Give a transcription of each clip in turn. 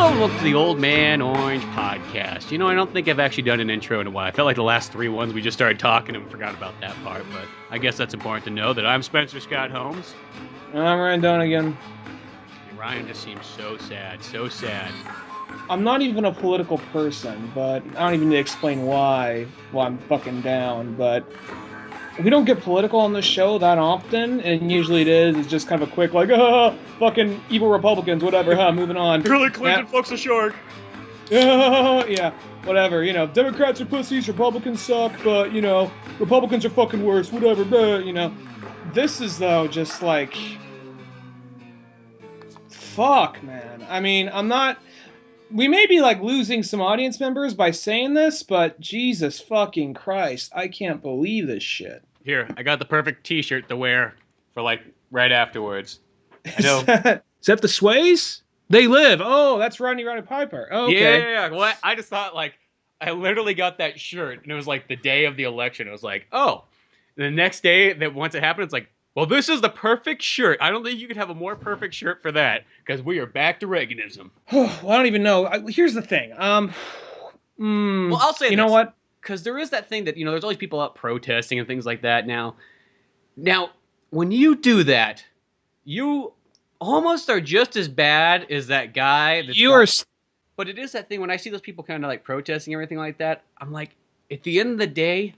Hello and welcome to the Old Man Orange podcast. You know, I don't think I've actually done an intro in a while. I felt like the last three ones we just started talking and forgot about that part, but I guess that's important to know that I'm Spencer Scott Holmes. I'm Ryan Dunigan. Ryan just seems so sad, so sad. I'm not even a political person, but I don't even need to explain why I'm fucking down, but we don't get political on this show that often, and usually it's just kind of a quick, like, fucking evil Republicans, whatever, moving on. Hillary Clinton fucks a shark. Yeah, whatever, you know, Democrats are pussies, Republicans suck, but, you know, Republicans are fucking worse, whatever, but, you know. This is, though, just like, fuck, man. I mean, we may be, like, losing some audience members by saying this, but Jesus fucking Christ, I can't believe this shit. Here, I got the perfect t-shirt to wear for, like, right afterwards. I know. Is that the Sways? They live. Oh, that's Rodney Piper. Oh, okay. Yeah. Well, I just thought, like, I literally got that shirt, and it was, like, the day of the election. It was like, oh. And the next day, that once it happened, it's like, well, this is the perfect shirt. I don't think you could have a more perfect shirt for that, because we are back to Reaganism. Well, I don't even know. Here's the thing. Well, I'll say this. You know what? Because there is that thing that, you know, there's always people out protesting and things like that now. Now, when you do that, you almost are just as bad as that guy. But it is that thing when I see those people kind of like protesting and everything like that, I'm like, at the end of the day,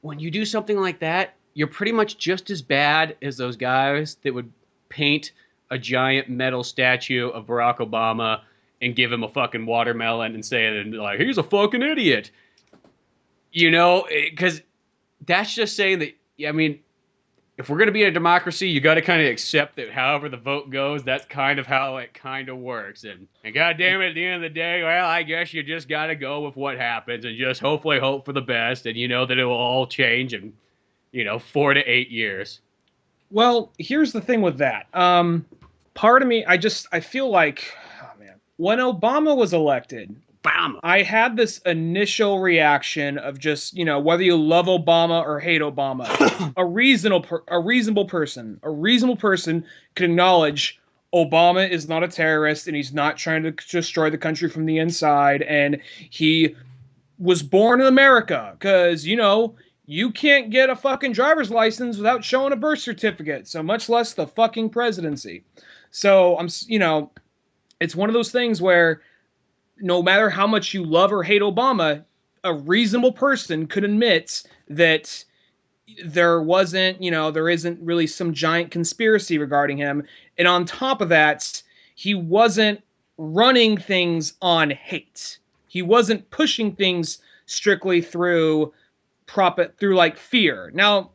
when you do something like that, you're pretty much just as bad as those guys that would paint a giant metal statue of Barack Obama and give him a fucking watermelon and say, like, he's a fucking idiot. You know, because that's just saying that, I mean, if we're going to be in a democracy, you got to kind of accept that however the vote goes, that's kind of how it kind of works. And God damn it, at the end of the day, well, I guess you just got to go with what happens and just hopefully hope for the best. And you know that it will all change in, 4 to 8 years. Well, here's the thing with that. Part of me, I feel like, oh man, when Obama was elected, I had this initial reaction of just, whether you love Obama or hate Obama, a reasonable person could acknowledge Obama is not a terrorist and he's not trying to destroy the country from the inside, and he was born in America because, you can't get a fucking driver's license without showing a birth certificate, so much less the fucking presidency. So it's one of those things where no matter how much you love or hate Obama, a reasonable person could admit that there isn't really some giant conspiracy regarding him. And on top of that, he wasn't running things on hate. He wasn't pushing things strictly through like fear. Now,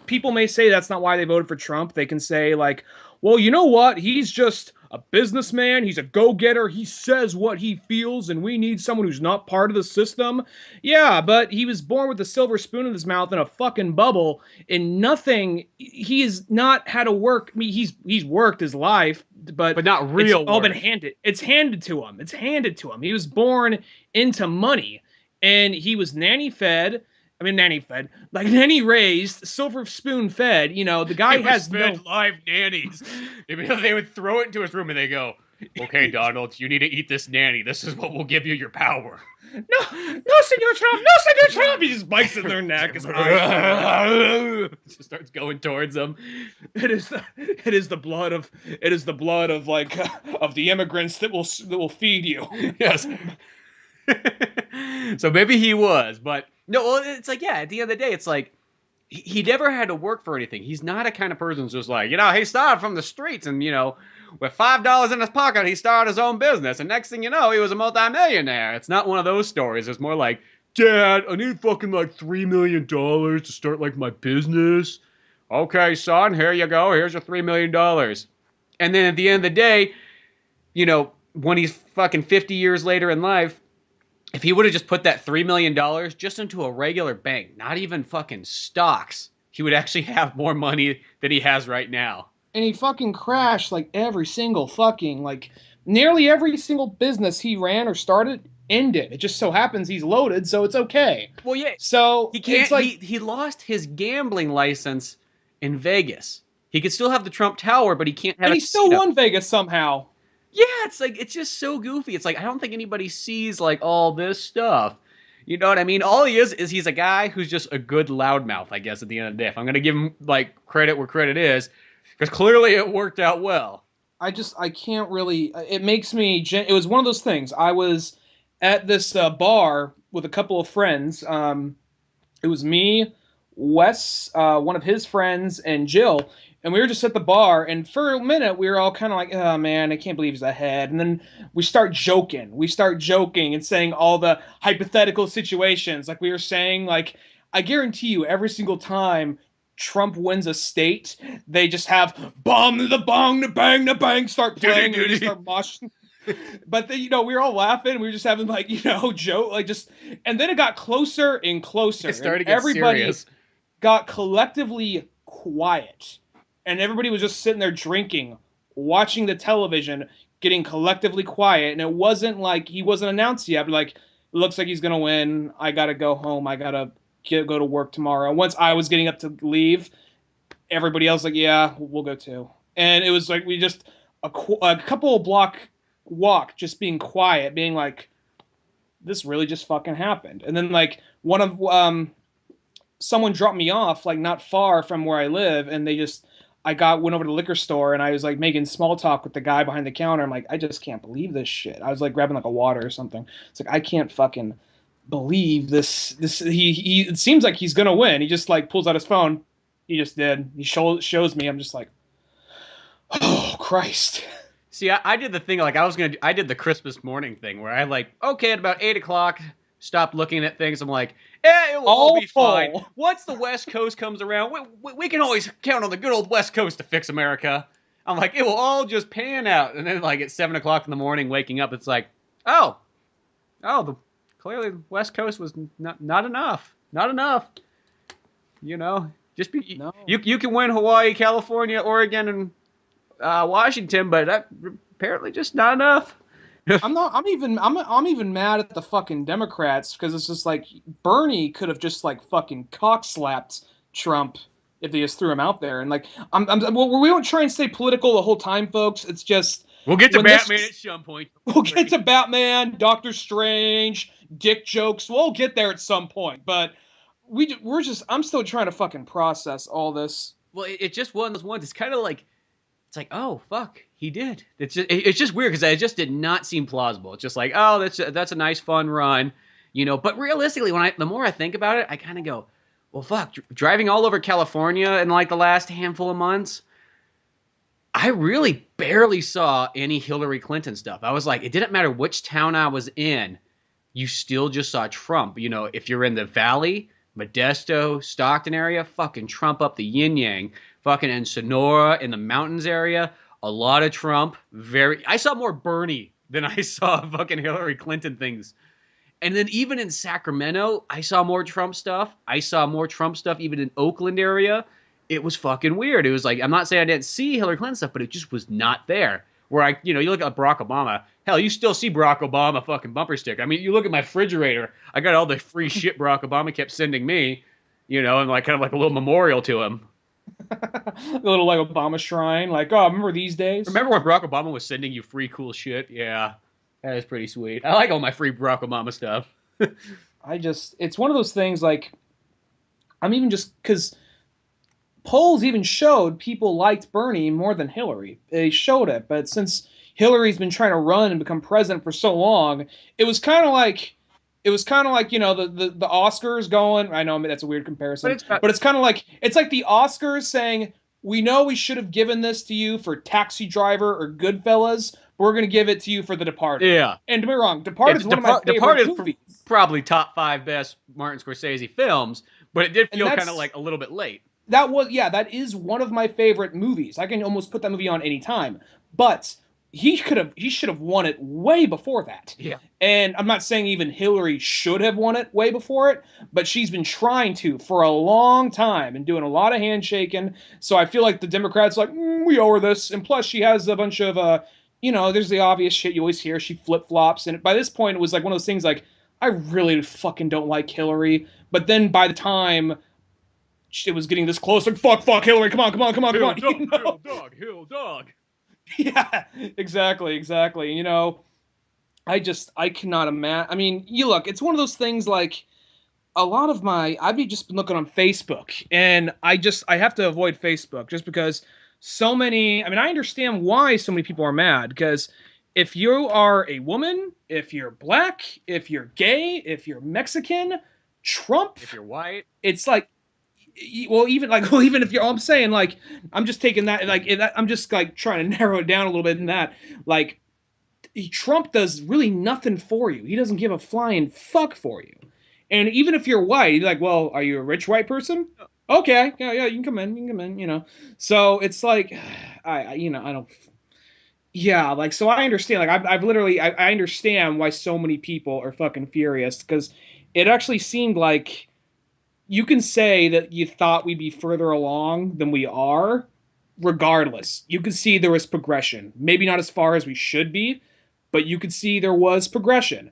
people may say that's not why they voted for Trump. They can say like, well, you know what? He's just a businessman. He's a go-getter. He says what he feels, and we need someone who's not part of the system. Yeah, but he was born with a silver spoon in his mouth in a fucking bubble, and nothing. He has not had to work. I mean, he's worked his life, but not real. It's all been handed. It's handed to him. He was born into money, and he was nanny raised, silver spoon fed. The guy has live nannies. They would throw it into his room and they go, okay, Donald, you need to eat this nanny. This is what will give you your power. No, Senor Trump. He just bites in their neck. Just starts going towards them. It is the blood of the immigrants that will feed you. Yes. So maybe he was, but no, well, it's like, yeah, at the end of the day, it's like, he never had to work for anything. He's not a kind of person who's just like, he started from the streets and, with $5 in his pocket, he started his own business. And next thing you know, he was a multimillionaire. It's not one of those stories. It's more like, Dad, I need fucking like $3 million to start like my business. Okay, son, here you go. Here's your $3 million. And then at the end of the day, when he's fucking 50 years later in life, if he would have just put that $3 million just into a regular bank, not even fucking stocks, he would actually have more money than he has right now. And he fucking crashed like every single nearly every single business he ran or started ended. It just so happens he's loaded, so it's okay. Well, yeah. So he can't. He lost his gambling license in Vegas. He could still have the Trump Tower, but he can't have. And he still won Vegas somehow. Yeah, it's like it's just so goofy. It's like I don't think anybody sees like all this stuff. You know what I mean? All he is he's a guy who's just a good loudmouth, I guess, at the end of the day. If I'm gonna give him like credit where credit is, because clearly it worked out well. I can't really. It makes me. It was one of those things. I was at this bar with a couple of friends. It was me, Wes, one of his friends, and Jill. And we were just at the bar, and for a minute, we were all kind of like, oh man, I can't believe he's ahead. And then we start joking. We start joking and saying all the hypothetical situations. Like we were saying, like, I guarantee you, every single time Trump wins a state, they just have bomb the bong, the bang, start playing, and start moshing. But then, we were all laughing. We were just having like, joke, like just, and then it got closer and closer. It started to get everybody serious. Got collectively quiet, and everybody was just sitting there drinking, watching the television, getting collectively quiet. And it wasn't like he wasn't announced yet, but like, it looks like he's gonna win. I gotta go home. I gotta go to work tomorrow. Once I was getting up to leave, everybody else like, yeah, we'll go too. And it was like we just a couple of block walk, just being quiet, being like, this really just fucking happened. And then like one of someone dropped me off like not far from where I live, and I went over to the liquor store, and I was like making small talk with the guy behind the counter. I'm like, I just can't believe this shit. I was like grabbing like a water or something. It's like I can't fucking believe this. He it seems like he's gonna win. He just like pulls out his phone. He just did. He shows me. I'm just like, oh Christ. See, I did the thing like I did the Christmas morning thing where I like, okay, at about 8:00, stopped looking at things. I'm like, it will all be fine. Once the West Coast comes around, we can always count on the good old West Coast to fix America. I'm like, it will all just pan out. And then like at 7:00 in the morning, waking up, it's like, clearly the West Coast was not enough. Not enough. Just be no. You can win Hawaii, California, Oregon, and Washington, but that apparently just not enough. I'm even mad at the fucking Democrats, because it's just like Bernie could have just like fucking cock slapped Trump if they just threw him out there. And like we don't try and stay political the whole time, folks. It's just we'll get to Batman at some point. We'll get to Batman, Doctor Strange, dick jokes. We'll get there at some point, but I'm still trying to fucking process all this. Well, it's just one of those ones. It's kind of like. It's like, oh fuck, he did. It's just weird because it just did not seem plausible. It's just like, oh, that's a nice fun run, But realistically, the more I think about it, I kind of go, well, fuck, driving all over California in like the last handful of months, I really barely saw any Hillary Clinton stuff. I was like, it didn't matter which town I was in, you still just saw Trump. If you're in the Valley, Modesto, Stockton area, fucking Trump up the yin yang. Fucking in Sonora, in the mountains area, a lot of Trump. I saw more Bernie than I saw fucking Hillary Clinton things. And then even in Sacramento, I saw more Trump stuff. I saw more Trump stuff even in Oakland area. It was fucking weird. It was like, I'm not saying I didn't see Hillary Clinton stuff, but it just was not there. Where you look at Barack Obama, hell, you still see Barack Obama fucking bumper sticker. I mean, you look at my refrigerator, I got all the free shit Barack Obama kept sending me, and like kind of like a little memorial to him. A little like Obama shrine, like, oh, remember these days? Remember when Barack Obama was sending you free cool shit? Yeah, that is pretty sweet. I like all my free Barack Obama stuff. It's one of those things, like, because polls even showed people liked Bernie more than Hillary. They showed it, but since Hillary's been trying to run and become president for so long, it was kind of like, the Oscars going. I know, that's a weird comparison, but it's kind of like, it's like the Oscars saying, we know we should have given this to you for Taxi Driver or Goodfellas, but we're going to give it to you for The Departed. Yeah. And don't be wrong, Departed is one of my favorite movies. Probably top 5 best Martin Scorsese films, but it did feel kind of like a little bit late. That is one of my favorite movies. I can almost put that movie on any time, but he should have won it way before that. Yeah. And I'm not saying even Hillary should have won it way before it, but she's been trying to for a long time and doing a lot of handshaking. So I feel like the Democrats are like, we owe her this. And plus she has a bunch of, there's the obvious shit you always hear. She flip-flops. And by this point, it was like one of those things like, I really fucking don't like Hillary. But then by the time it was getting this close, like, fuck, Hillary, come on. Hill dog. Yeah, exactly. You know, I cannot imagine. I mean, you look, it's one of those things like a lot of I've just been looking on Facebook, and I have to avoid Facebook just because so many. I mean, I understand why so many people are mad because if you are a woman, if you're black, if you're gay, if you're Mexican, Trump, If you're white, it's like, well, even like, well, even if you're, I'm saying like, I'm just taking that like, I'm just like trying to narrow it down a little bit in that, like, Trump does really nothing for you. He doesn't give a flying fuck for you. And even if you're white, you're like, well, are you a rich white person? Okay, yeah, you can come in, you know. So it's like, you know, I don't. Yeah, like so I understand. Like I've literally I understand why so many people are fucking furious because it actually seemed like you can say that you thought we'd be further along than we are. Regardless, you could see there was progression. Maybe not as far as we should be, but you could see there was progression.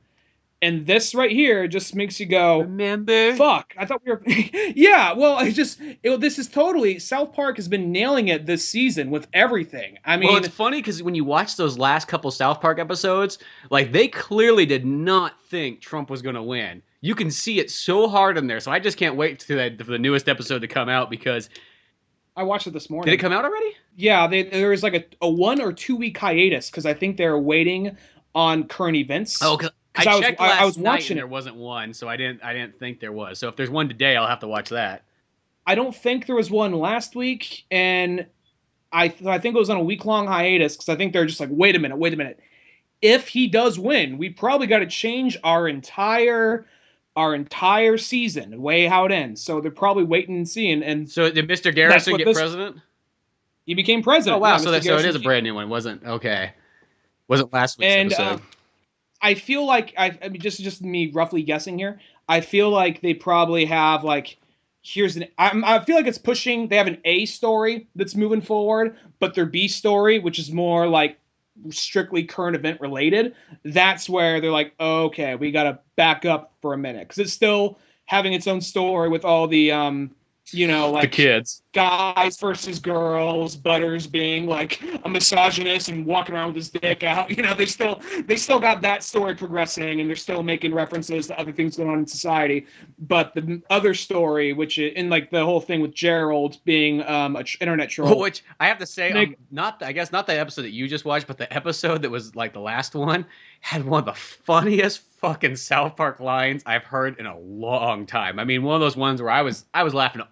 And this right here just makes you go, remember? fuck, I thought we were. Yeah, well, this is totally. South Park has been nailing it this season with everything. I Well, it's mean, funny because when you watch those last couple South Park episodes, like they clearly did not think Trump was going to win. You can see it so hard in there. So I just can't wait for the newest episode to come out because I watched it this did it morning. come out already? Yeah, there was like a 1 or 2 week hiatus because I think they're waiting on current events. Oh, because I Because checked I last was night and watching there it. wasn't one, so I didn't think there was. So if there's one today, I'll have to watch that. I don't think there was one last week, and I think it was on a week long hiatus because I think they're just like, wait a minute. If he does win, we probably got to change our entire season, the way how it ends. So they're probably waiting and seeing, and So did Mr. that's Garrison what get this. president? He became Oh president. wow, Yeah, so Mr. that so it Garrison is a came, brand new one. Wasn't okay. Wasn't last week's and episode. I feel like I mean, just me roughly guessing here. I feel like they probably have like I feel like it's pushing. They have an A story that's moving forward, but their B story, which is more like strictly current event related, that's where they're like, okay, we got to back up for a minute because it's still having its own story with all the you know, The like kids. guys versus girls, Butters being like a misogynist and walking around with his dick out. You know, they still got that story progressing, and they're still making references to other things going on in society. But the other story, which is, in like the whole thing with Gerald being a internet troll, Which I have to say, Nick, not I guess not the episode that you just watched, but the episode that was like the last one had one of the funniest fucking South Park lines I've heard in a long time. I mean, one of those ones where I was laughing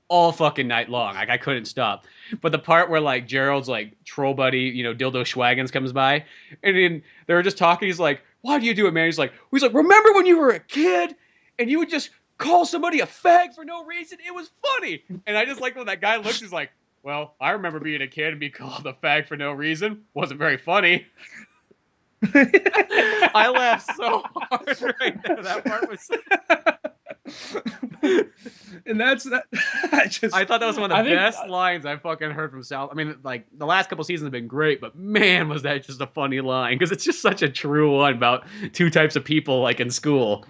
all fucking night long. Like I couldn't stop. But the part where like Gerald's like troll buddy, you know, Dildo Schwaggins comes by, and then they were just talking. He's like, "Why do you do it, man?" He's like, "Remember when you were a kid and you would just call somebody a fag for no reason? It was funny." And I just like when that guy looks. He's like, "Well, I remember being a kid and being called a fag for no reason. Wasn't very funny." I laughed so hard right there. That part was. and that's that. I thought that was one of the best lines I fucking heard from South. I mean, like the last couple seasons have been great, but man, was that just a funny line because it's just such a true one about two types of people like in school.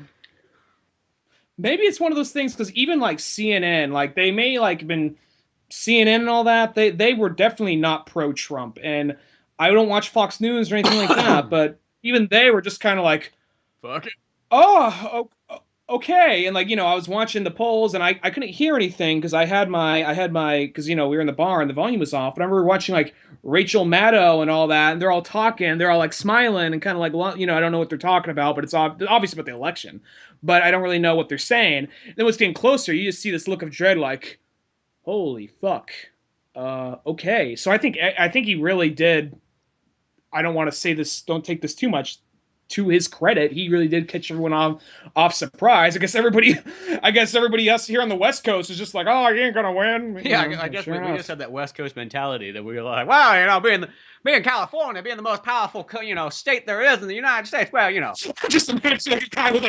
Maybe it's one of those things because even like CNN, like they may like been CNN and all that, they were definitely not pro Trump, and I don't watch Fox News or anything like that, but even they were just kind of like, Fuck it. oh, okay, and like, you know, I was watching the polls and I couldn't hear anything because because, you know, we were in the bar and the volume was off, but I remember watching like Rachel Maddow and all that, and they're all talking, they're all like smiling and kind of like, you know, I don't know what they're talking about, but it's obviously about the election, but I don't really know what they're saying. And then when it's getting closer, you just see this look of dread, like, holy fuck. Okay, so I think he really did. I don't want to say this. Don't take this too much. To his credit, he really did catch everyone off surprise. I guess everybody else here on the West Coast is just like, oh, he ain't gonna win. Yeah, I guess we just have that West Coast mentality that we were like, well, you know, being California, being the most powerful, you know, state there is in the United States. Well, you know, just imagine a guy with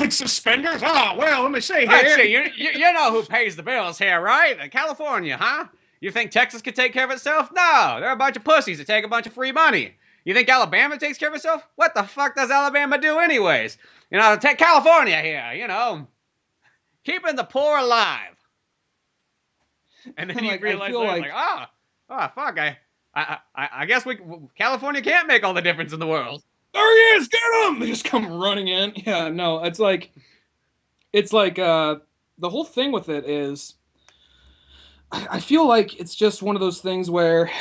like suspenders. Oh, well, let me say here. Let's see, you know who pays the bills here, right? California, huh? You think Texas could take care of itself? No, they're a bunch of pussies that take a bunch of free money. You think Alabama takes care of itself? What the fuck does Alabama do anyways? You know, take California here, you know, keeping the poor alive. And then you realize, like, fuck, I guess California can't make all the difference in the world. There he is, get him! They just come running in. Yeah, no, it's like the whole thing with it is, I feel like it's just one of those things where,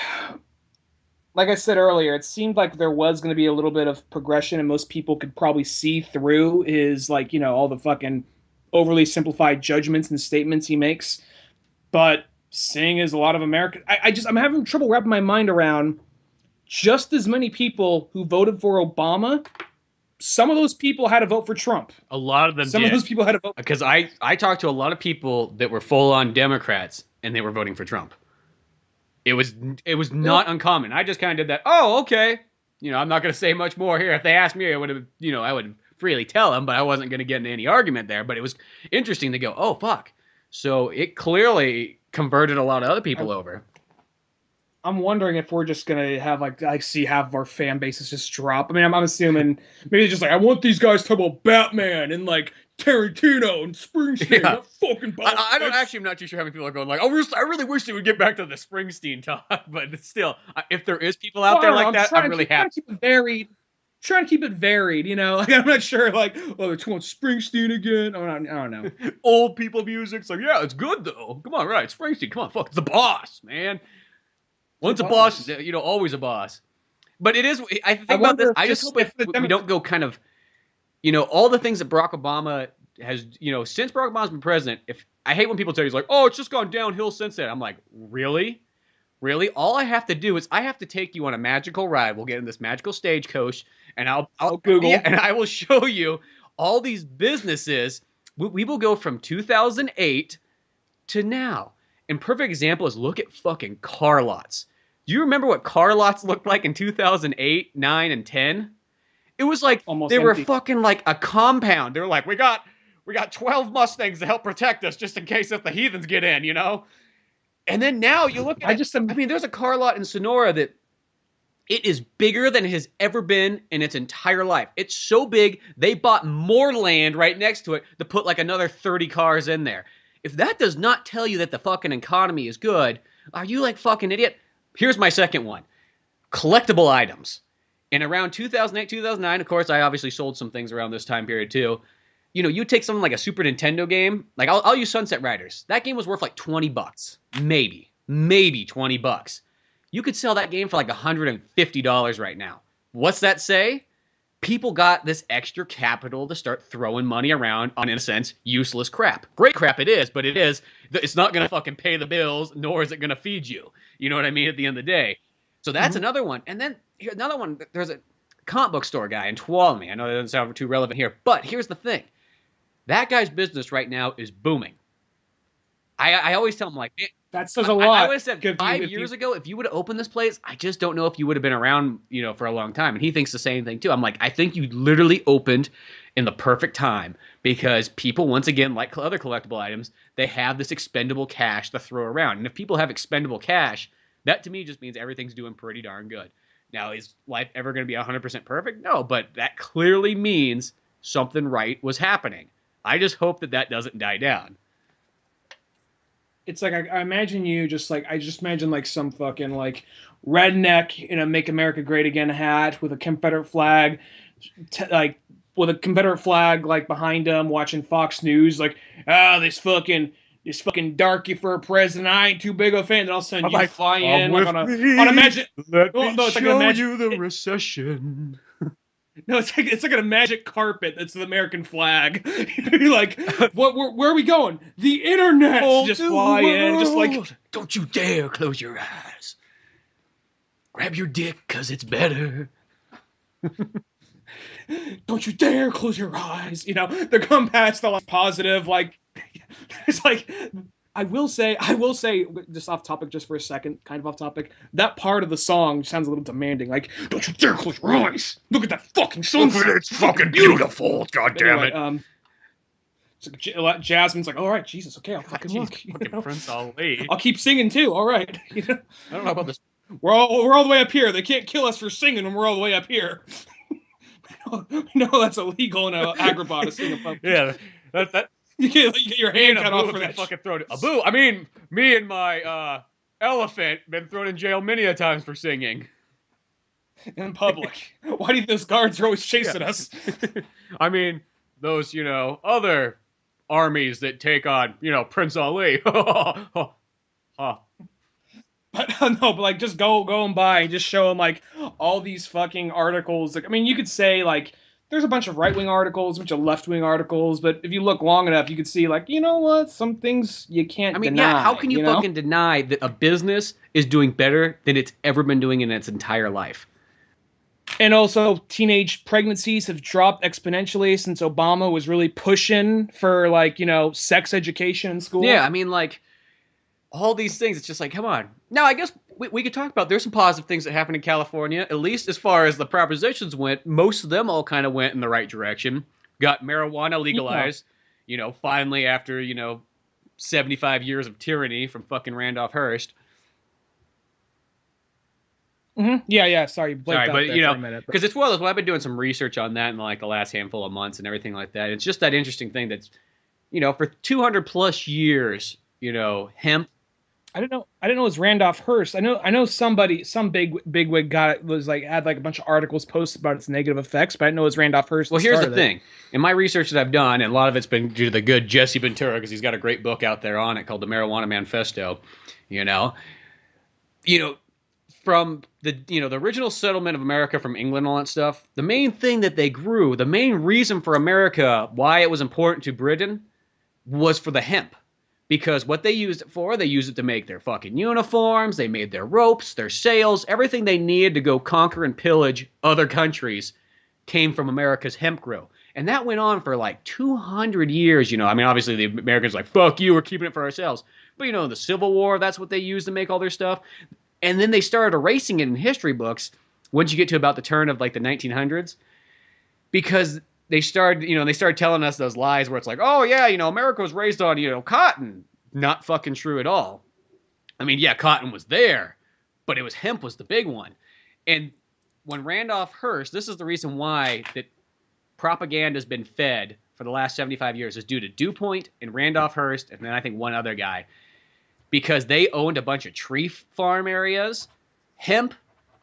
like I said earlier, it seemed like there was going to be a little bit of progression, and most people could probably see through his, like, all the fucking overly simplified judgments and statements he makes. But seeing as a lot of Americans, I'm having trouble wrapping my mind around just as many people who voted for Obama. Some of those people had to vote for Trump. A lot of them Some of those people had to vote. Because I talked to a lot of people that were full-on Democrats, and they were voting for Trump. It was not uncommon. I just kind of did that. Oh, okay. I'm not going to say much more here. If they asked me, I would have, I would freely tell them, but I wasn't going to get into any argument there. But it was interesting to go, oh, fuck. So it clearly converted a lot of other people over. I'm wondering if we're just gonna have see half of our fan bases just drop. I mean, I'm assuming maybe just like, I want these guys to talk about Batman and like Tarantino and Springsteen. Yeah. Fucking I'm not too sure how many people are going like, oh, I really wish they would get back to the Springsteen talk. But still, if there is people out there like that, I'm really happy. Trying to keep it varied, Like, I'm not sure, like, oh, they're talking about Springsteen again. I don't know. Old people music's like, yeah, it's good though. Come on, right? Springsteen, come on, fuck, it's the boss, man. Once a boss, always a boss. But it is. I think about this. I just hope we don't go kind of, all the things that Barack Obama has, since Barack Obama's been president. I hate when people tell you, like, oh, it's just gone downhill since then. I'm like, really? Really? All I have to do is I have to take you on a magical ride. We'll get in this magical stagecoach, and I'll Google, and I will show you all these businesses. We will go from 2008 to now. And perfect example is look at fucking car lots. Do you remember what car lots looked like in 2008, 9, and 10? It was like almost they were fucking like a compound. They were like, we got 12 Mustangs to help protect us just in case if the heathens get in, And then now you look at there's a car lot in Sonora that it is bigger than it has ever been in its entire life. It's so big, they bought more land right next to it to put like another 30 cars in there. If that does not tell you that the fucking economy is good, are you like fucking idiot? Here's my second one. Collectible items. In around 2008, 2009, of course, I obviously sold some things around this time period too. You take something like a Super Nintendo game. Like, I'll use Sunset Riders. That game was worth like $20. Maybe $20. You could sell that game for like $150 right now. What's that say? People got this extra capital to start throwing money around on, in a sense, useless crap. Great crap it is, but it's not going to fucking pay the bills, nor is it going to feed you. You know what I mean? At the end of the day. So that's another one. And then here's another one. There's a comic book store guy in Tuolumne. I know that doesn't sound too relevant here, but here's the thing. That guy's business right now is booming. I always tell him, like, that says a lot. I always said 5 years ago, if you would have opened this place, I just don't know if you would have been around, for a long time. And he thinks the same thing too. I'm like, I think you literally opened in the perfect time because people, once again, like other collectible items, they have this expendable cash to throw around. And if people have expendable cash, that to me just means everything's doing pretty darn good. Now, is life ever going to be 100% perfect? No, but that clearly means something right was happening. I just hope that doesn't die down. It's like I imagine you just like I just imagine like some fucking like redneck in a "Make America Great Again" hat with a Confederate flag, with a Confederate flag like behind him, watching Fox News, like this fucking darky for a president. I ain't too big of a fan. And all of a sudden you fly in like on a magic. Let me show you the recession. No, it's like a magic carpet that's the American flag. You're like, where are we going? The internet! Just fly in, just like, don't you dare close your eyes. Grab your dick, cause it's better. Don't you dare close your eyes. They're coming past the like, positive, like, it's like, I will say, just off topic, just for a second, kind of off topic, that part of the song sounds a little demanding. Like, don't you dare close your eyes! Look at that fucking sunset! It's fucking beautiful! God damn it! It's Jasmine's like, all right, Jesus, okay, I'll fucking look. Fucking Prince Ali. I'll keep singing too. All right. I don't know about this. We're all the way up here. They can't kill us for singing when we're all the way up here. No, that's illegal in Agrabah to sing above. Yeah, that. You get your hand cut off for that fucking throat. Abu, I mean, me and my Elephant, been thrown in jail many a times for singing. In public. Why do you think those guards are always chasing us? I mean, those, other armies that take on, Prince Ali. But no, but like just going by and just show them like all these fucking articles. Like, I mean, you could say like there's a bunch of right wing articles, a bunch of left wing articles, but if you look long enough, you could see like, you know what, some things you can't deny. Yeah, how can you fucking deny that a business is doing better than it's ever been doing in its entire life? And also, teenage pregnancies have dropped exponentially since Obama was really pushing for like, sex education in school. Yeah, I mean, like all these things, it's just like, come on. Now, I guess we could talk about, there's some positive things that happened in California, at least as far as the propositions went. Most of them all kind of went in the right direction. Got marijuana legalized, finally after, 75 years of tyranny from fucking Randolph Hearst. Mm-hmm. Yeah. Sorry, but for a minute. Because it's one of those, I've been doing some research on that in like the last handful of months and everything like that. It's just that interesting thing that's, for 200 plus years, hemp. I didn't know it was Randolph Hearst. I know somebody, some bigwig had like a bunch of articles posted about its negative effects, but I didn't know it was Randolph Hearst. Well, here's the thing. In my research that I've done, and a lot of it's been due to the good Jesse Ventura, because he's got a great book out there on it called The Marijuana Manifesto. From the original settlement of America from England and all that stuff, the main thing that they grew, the main reason for America, why it was important to Britain, was for the hemp. Because what they used it for, they used it to make their fucking uniforms, they made their ropes, their sails, everything they needed to go conquer and pillage other countries came from America's hemp grow. And that went on for like 200 years, I mean, obviously the Americans were like, fuck you, we're keeping it for ourselves. But, in the Civil War, that's what they used to make all their stuff. And then they started erasing it in history books once you get to about the turn of like the 1900s. Because they started telling us those lies where it's like, oh yeah, America was raised on, cotton. Not fucking true at all. I mean, yeah, cotton was there, but hemp was the big one. And when Randolph Hearst, this is the reason why that propaganda has been fed for the last 75 years, is due to DuPont and Randolph Hearst, and then I think one other guy, because they owned a bunch of tree farm areas. Hemp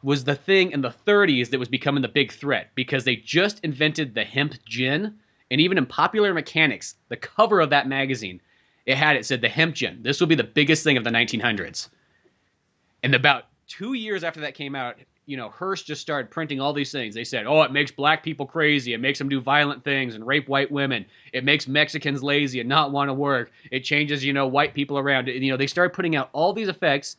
was the thing in the 30s that was becoming the big threat, because they just invented the hemp gin. And even in Popular Mechanics, the cover of that magazine, it said the hemp gin. This will be the biggest thing of the 1900s. And about 2 years after that came out, Hearst just started printing all these things. They said, oh, it makes black people crazy. It makes them do violent things and rape white women. It makes Mexicans lazy and not want to work. It changes, white people around. They started putting out all these effects.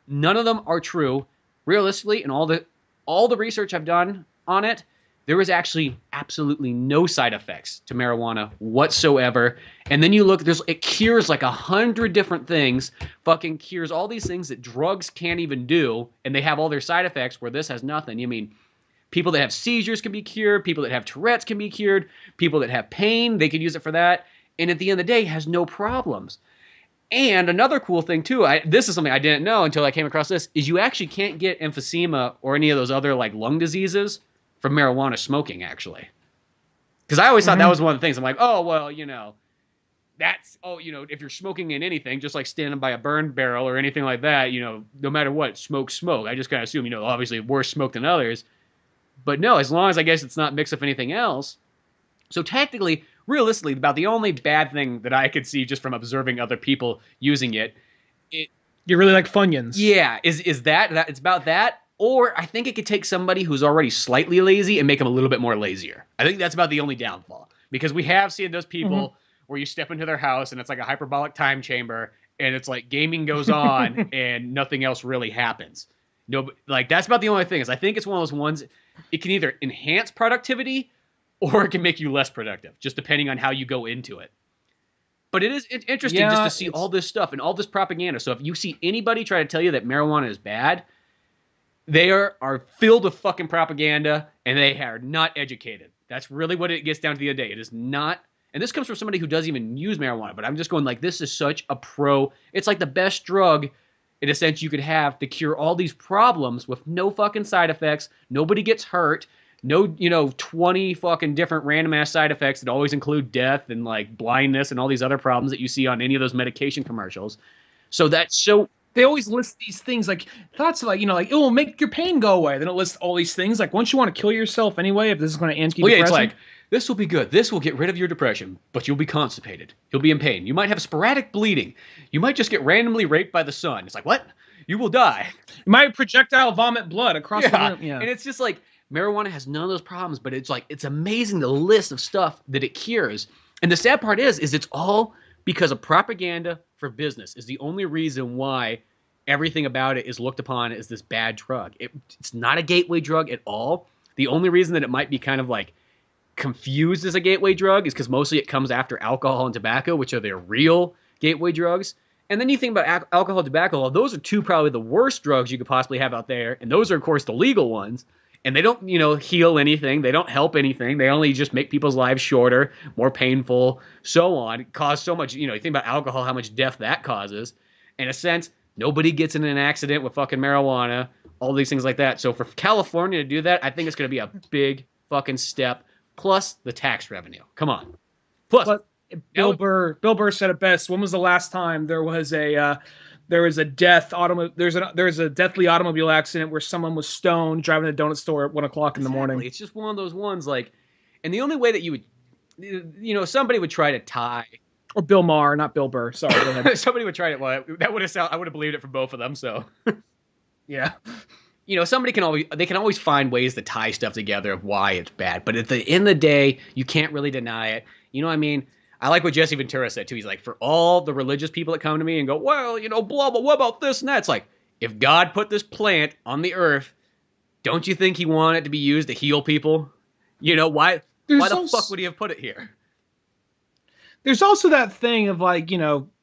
None of them are true. Realistically, in all the research I've done on it, there was actually absolutely no side effects to marijuana whatsoever. And then you look, it cures like 100 different things, fucking cures all these things that drugs can't even do, and they have all their side effects where this has nothing. You mean, people that have seizures can be cured, people that have Tourette's can be cured, people that have pain, they could use it for that, and at the end of the day, has no problems. And another cool thing too, this is something I didn't know until I came across this, is you actually can't get emphysema or any of those other like lung diseases from marijuana smoking, actually. Because I always thought that was one of the things. I'm like, oh, well, if you're smoking in anything, just like standing by a burn barrel or anything like that, no matter what, smoke. I just kind of assume, obviously worse smoke than others. But no, as long as I guess it's not mixed with anything else. So technically, realistically, about the only bad thing that I could see just from observing other people using it. You really like Funyuns. Yeah, is that it's about that. Or I think it could take somebody who's already slightly lazy and make them a little bit more lazier. I think that's about the only downfall. Because we have seen those people where you step into their house and it's like a hyperbolic time chamber and it's like gaming goes on and nothing else really happens. No, like that's about the only thing. Is I think it's one of those ones, it can either enhance productivity or it can make you less productive, just depending on how you go into it. But it's interesting just to see all this stuff and all this propaganda. So if you see anybody try to tell you that marijuana is bad, they are filled with fucking propaganda, and they are not educated. That's really what it gets down to the end of the day. It is not, and this comes from somebody who doesn't even use marijuana, but I'm just going like, this is such a it's like the best drug, in a sense, you could have to cure all these problems with no fucking side effects. Nobody gets hurt. No, 20 fucking different random ass side effects that always include death and like blindness and all these other problems that you see on any of those medication commercials. So that's so They always list these things like thoughts like, like it will make your pain go away. Then it lists all these things like once you want to kill yourself anyway, if this is going to antidepressant. Well, yeah, it's like this will be good. This will get rid of your depression, but you'll be constipated. You'll be in pain. You might have sporadic bleeding. You might just get randomly raped by the sun. It's like, what? You will die. You might projectile vomit blood across the room. Yeah. And it's just like marijuana has none of those problems, but it's like it's amazing the list of stuff that it cures. And the sad part is it's all because of propaganda for business is the only reason why everything about it is looked upon as this bad drug. It's not a gateway drug at all. The only reason that it might be kind of like confused as a gateway drug is because mostly it comes after alcohol and tobacco, which are their real gateway drugs. And then you think about alcohol and tobacco, those are two probably the worst drugs you could possibly have out there. And those are, of course, the legal ones. And they don't, heal anything. They don't help anything. They only just make people's lives shorter, more painful, so on. Cause so much, you think about alcohol, how much death that causes. In a sense, nobody gets in an accident with fucking marijuana, all these things like that. So for California to do that, I think it's going to be a big fucking step. Plus the tax revenue. Come on. Plus Bill Burr said it best. When was the last time there was a deathly automobile accident where someone was stoned driving a donut store at 1 o'clock in the morning? It's just one of those ones like, and the only way that you would, somebody would try to tie. Or Bill Maher, not Bill Burr. Sorry. Go ahead. Somebody would try to. Well, that would have I would have believed it from both of them. So. Yeah. Somebody can always find ways to tie stuff together of why it's bad. But at the end of the day, you can't really deny it. You know what I mean? I like what Jesse Ventura said too. He's like, for all the religious people that come to me and go, well, blah, blah, what about this and that? It's like, if God put this plant on the earth, don't you think he wanted it to be used to heal people? Why the fuck would he have put it here? There's also that thing of like,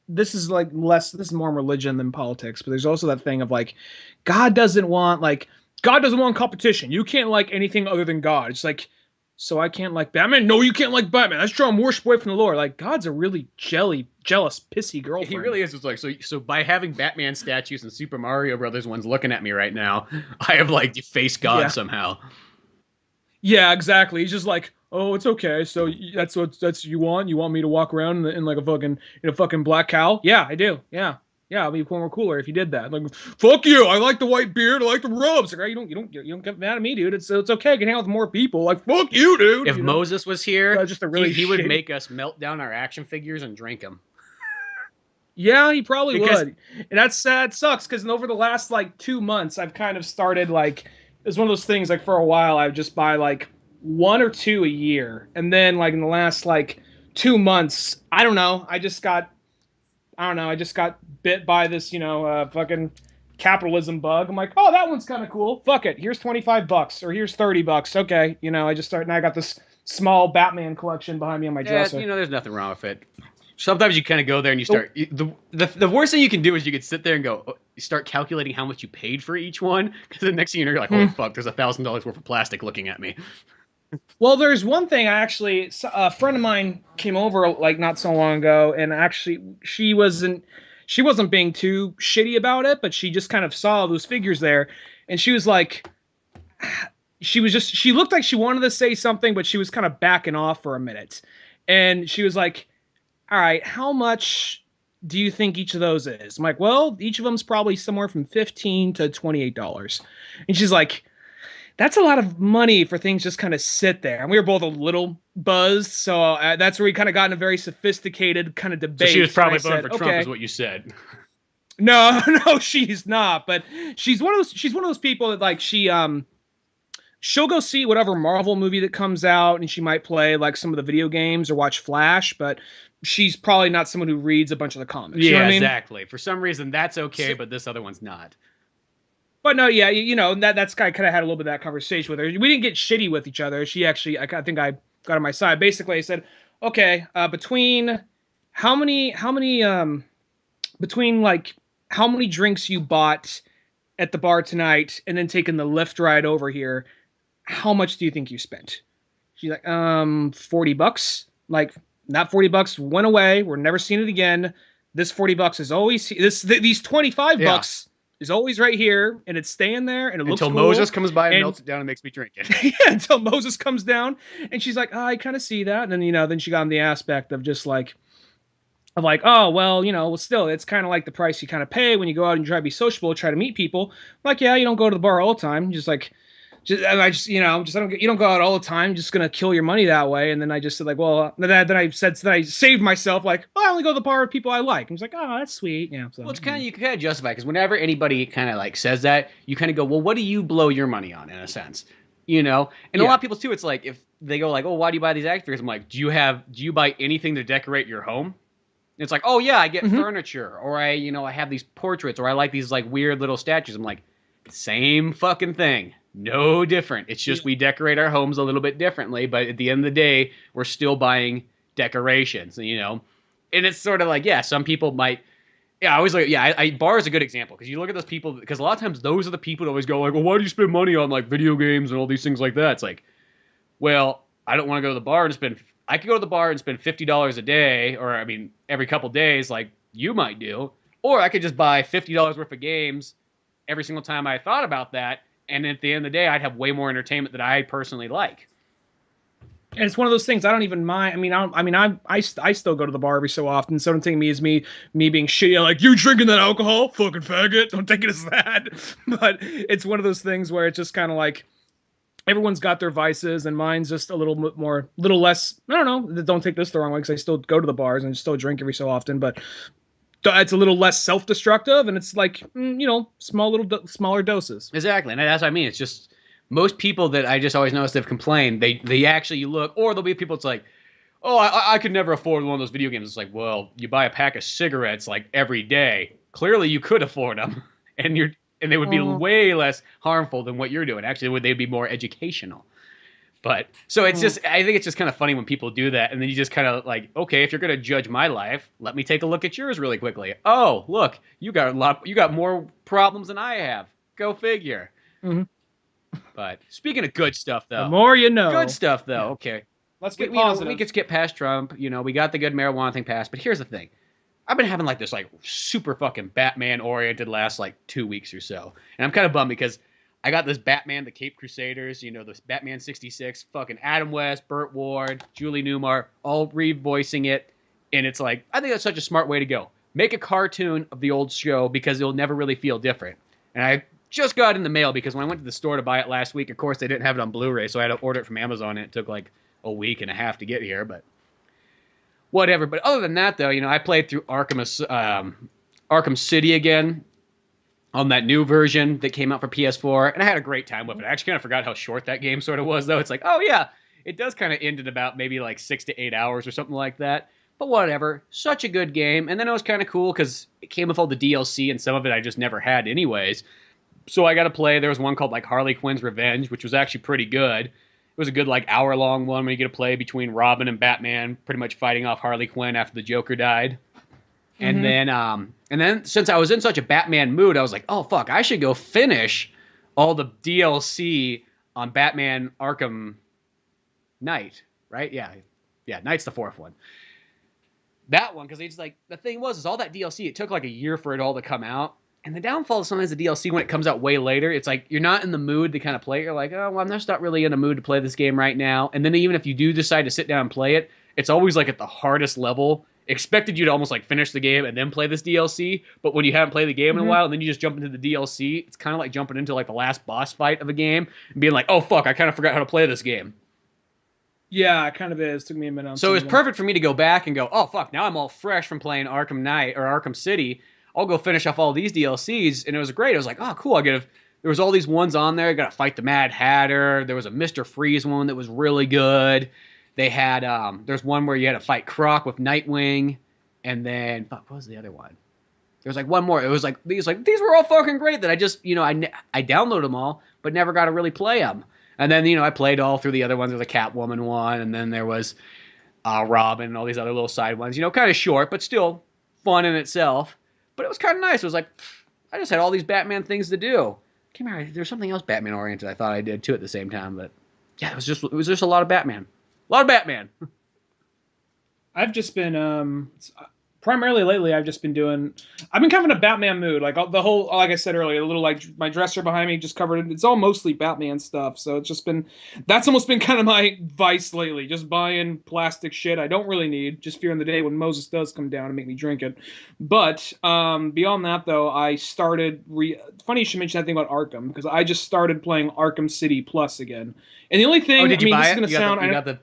this is more religion than politics, but there's also that thing of like, God doesn't want competition. You can't like anything other than God. It's like, so I can't like Batman? No, you can't like Batman. That's drawing worship away from the Lord. Like, God's a really jealous, pissy girlfriend. He really is. It's like, so by having Batman statues and Super Mario Brothers ones looking at me right now, I have like defaced God somehow. Yeah, exactly. He's just like, oh, it's okay. So that's you want? You want me to walk around in like a fucking black cow? Yeah, I do. Yeah, I'll be more cooler if you did that. Like, fuck you. I like the white beard. I like the robes. Like, you don't get mad at me, dude. It's okay. I can hang out with more people. Like, fuck you, dude. If Moses was here, he would shitty... make us melt down our action figures and drink them. Yeah, he probably would. And that sucks because over the last like 2 months, I've kind of started like, it's one of those things like for a while I would just buy like 1 or 2 a year, and then like in the last like 2 months, I don't know, I just got bit by this fucking capitalism bug. I'm like, oh, that one's kind of cool. Fuck it, here's $25 or here's $30. Okay, I got this small Batman collection behind me on my dresser. There's nothing wrong with it. Sometimes you kind of go there and you start. The worst thing you can do is you could sit there and go, start calculating how much you paid for each one, because the next thing you're like, holy fuck, there's $1,000 worth of plastic looking at me. Well, there's one thing a friend of mine came over like not so long ago, and actually she wasn't being too shitty about it, but she just kind of saw those figures there, and she was like, she looked like she wanted to say something, but she was kind of backing off for a minute, and she was like, all right, how much do you think each of those is? I'm like, well, each of them's probably somewhere from $15 to $28. And she's like, that's a lot of money for things just kind of sit there. And we were both a little buzzed, so that's where we kind of got in a very sophisticated kind of debate. So she was probably voting for Trump, is what you said. No, she's not. But she's one of those people that like she'll go see whatever Marvel movie that comes out, and she might play like some of the video games or watch Flash, but she's probably not someone who reads a bunch of the comics. Yeah, you know what I mean? Exactly. For some reason, that's okay, but this other one's not. But no, yeah, that's kind of had a little bit of that conversation with her. We didn't get shitty with each other. She actually, I think I got on my side. Basically, I said, okay, between how many drinks you bought at the bar tonight and then taking the Lyft ride over here, how much do you think you spent? She's like, $40. Like, that $40 went away. We're never seeing it again. This $40 is always these $25 is always right here, and it's staying there, and it looks until cool. Moses comes by and melts it down and makes me drink it. Yeah, until Moses comes down, and she's like, I kind of see that, and then then she got on the aspect of just like, of like, oh, well, still, it's kind of like the price you kind of pay when you go out and try to be sociable, try to meet people. Like, yeah, you don't go to the bar all the time. Just like, I don't, you don't go out all the time. You're just gonna kill your money that way. And then I just said like, well, then I saved myself like, oh, I only go to the bar with people I like. And he's like, oh, that's sweet. Yeah. So, well, it's kind of, you can kind of justify, because whenever anybody kind of like says that, you kind of go, well, what do you blow your money on, in a sense? And a lot of people too, it's like, if they go like, oh, why do you buy these action figures? I'm like, do you buy anything to decorate your home? It's like, oh yeah, I get furniture, or I have these portraits, or I like these like weird little statues. I'm like, same fucking thing, no different. It's just we decorate our homes a little bit differently, but at the end of the day, we're still buying decorations, And it's sort of like, yeah, some people might. Yeah, I always like, bar is a good example, because you look at those people, because a lot of times those are the people that always go like, well, why do you spend money on like video games and all these things like that? It's like, well, I don't want to go to the bar and spend. I could go to the bar and spend $50 a day, or every couple days, like you might do, or I could just buy $50 worth of games every single time I thought about that, and at the end of the day, I'd have way more entertainment that I personally like. And it's one of those things I don't even mind. I still go to the bar every so often. So don't take me as me being shitty. Like, you drinking that alcohol, fucking faggot. Don't take it as that. But it's one of those things where it's just kind of like, everyone's got their vices, and mine's just a little less. I don't know. Don't take this the wrong way, because I still go to the bars and still drink every so often, but it's a little less self-destructive, and it's like, smaller doses. Exactly, and that's what I mean. It's just most people that I just always notice, they've complained. They actually look, or there'll be people. It's like, oh, I could never afford one of those video games. It's like, well, you buy a pack of cigarettes like every day. Clearly, you could afford them, and they would be way less harmful than what you're doing. Actually, they'd be more educational. But so it's just, I think it's just kind of funny when people do that, and then you just kind of like, okay, if you're going to judge my life, let me take a look at yours really quickly. Oh, look, you got more problems than I have. Go figure. Mm-hmm. But speaking of good stuff, though, the more you know. Good stuff, though. Yeah. Okay, let's get positive. We could skip past Trump. We got the good marijuana thing passed. But here's the thing. I've been having like this like super fucking Batman oriented last like 2 weeks or so. And I'm kind of bummed, because I got this Batman, the Caped Crusaders, this Batman 66, fucking Adam West, Burt Ward, Julie Newmar, all revoicing it. And it's like, I think that's such a smart way to go. Make a cartoon of the old show, because it'll never really feel different. And I just got it in the mail, because when I went to the store to buy it last week, of course, they didn't have it on Blu-ray, so I had to order it from Amazon, and it took like a week and a half to get here, but whatever. But other than that, though, I played through Arkham City again on that new version that came out for PS4, and I had a great time with it. I actually kind of forgot how short that game sort of was, though. It's like, oh yeah, it does kind of end in about maybe like 6 to 8 hours or something like that. But whatever, such a good game. And then it was kind of cool, because it came with all the DLC, and some of it I just never had anyways. So I got to play. There was one called like Harley Quinn's Revenge, which was actually pretty good. It was a good like hour-long one where you get to play between Robin and Batman, pretty much fighting off Harley Quinn after the Joker died. And then since I was in such a Batman mood, I was like, oh fuck, I should go finish all the DLC on Batman Arkham Knight, right? Yeah, Knight's the fourth one. That one, because it's like, the thing was, is all that DLC, it took like a year for it all to come out. And the downfall of sometimes the DLC, when it comes out way later, it's like you're not in the mood to kind of play it. You're like, oh, well, I'm just not really in the mood to play this game right now. And then even if you do decide to sit down and play it, it's always like at the hardest level. Expected you to almost like finish the game and then play this DLC, but when you haven't played the game in a while and then you just jump into the DLC, it's kind of like jumping into like the last boss fight of a game and being like, oh fuck, I kind of forgot how to play this game. Yeah, it kind of is. It took me a minute. So it's perfect for me to go back and go, oh fuck, now I'm all fresh from playing Arkham Knight or Arkham City. I'll go finish off all these DLCs, and it was great. I was like, oh cool, there was all these ones on there. I got to fight the Mad Hatter. There was a Mr. Freeze one that was really good. They had there's one where you had to fight Croc with Nightwing, and then fuck, what was the other one? There was like one more. It was like these were all fucking great that I just I downloaded them all, but never got to really play them. And then I played all through the other ones. There was a Catwoman one, and then there was Robin and all these other little side ones. Kind of short, but still fun in itself. But it was kind of nice. It was like I just had all these Batman things to do. Can't remember. There's something else Batman oriented I thought I did too at the same time, but yeah, it was just a lot of Batman. A lot of Batman. I've just been primarily lately, I've been kind of in a Batman mood. Like the whole, like I said earlier, a little like my dresser behind me just covered. It's all mostly Batman stuff. So it's just been, that's almost been kind of my vice lately. Just buying plastic shit I don't really need, just fearing the day when Moses does come down and make me drink it. But beyond that, though, I started. Funny you should mention that thing about Arkham because I just started playing Arkham City Plus again. And the only thing, Oh, did you buy this it? is gonna sound. You got the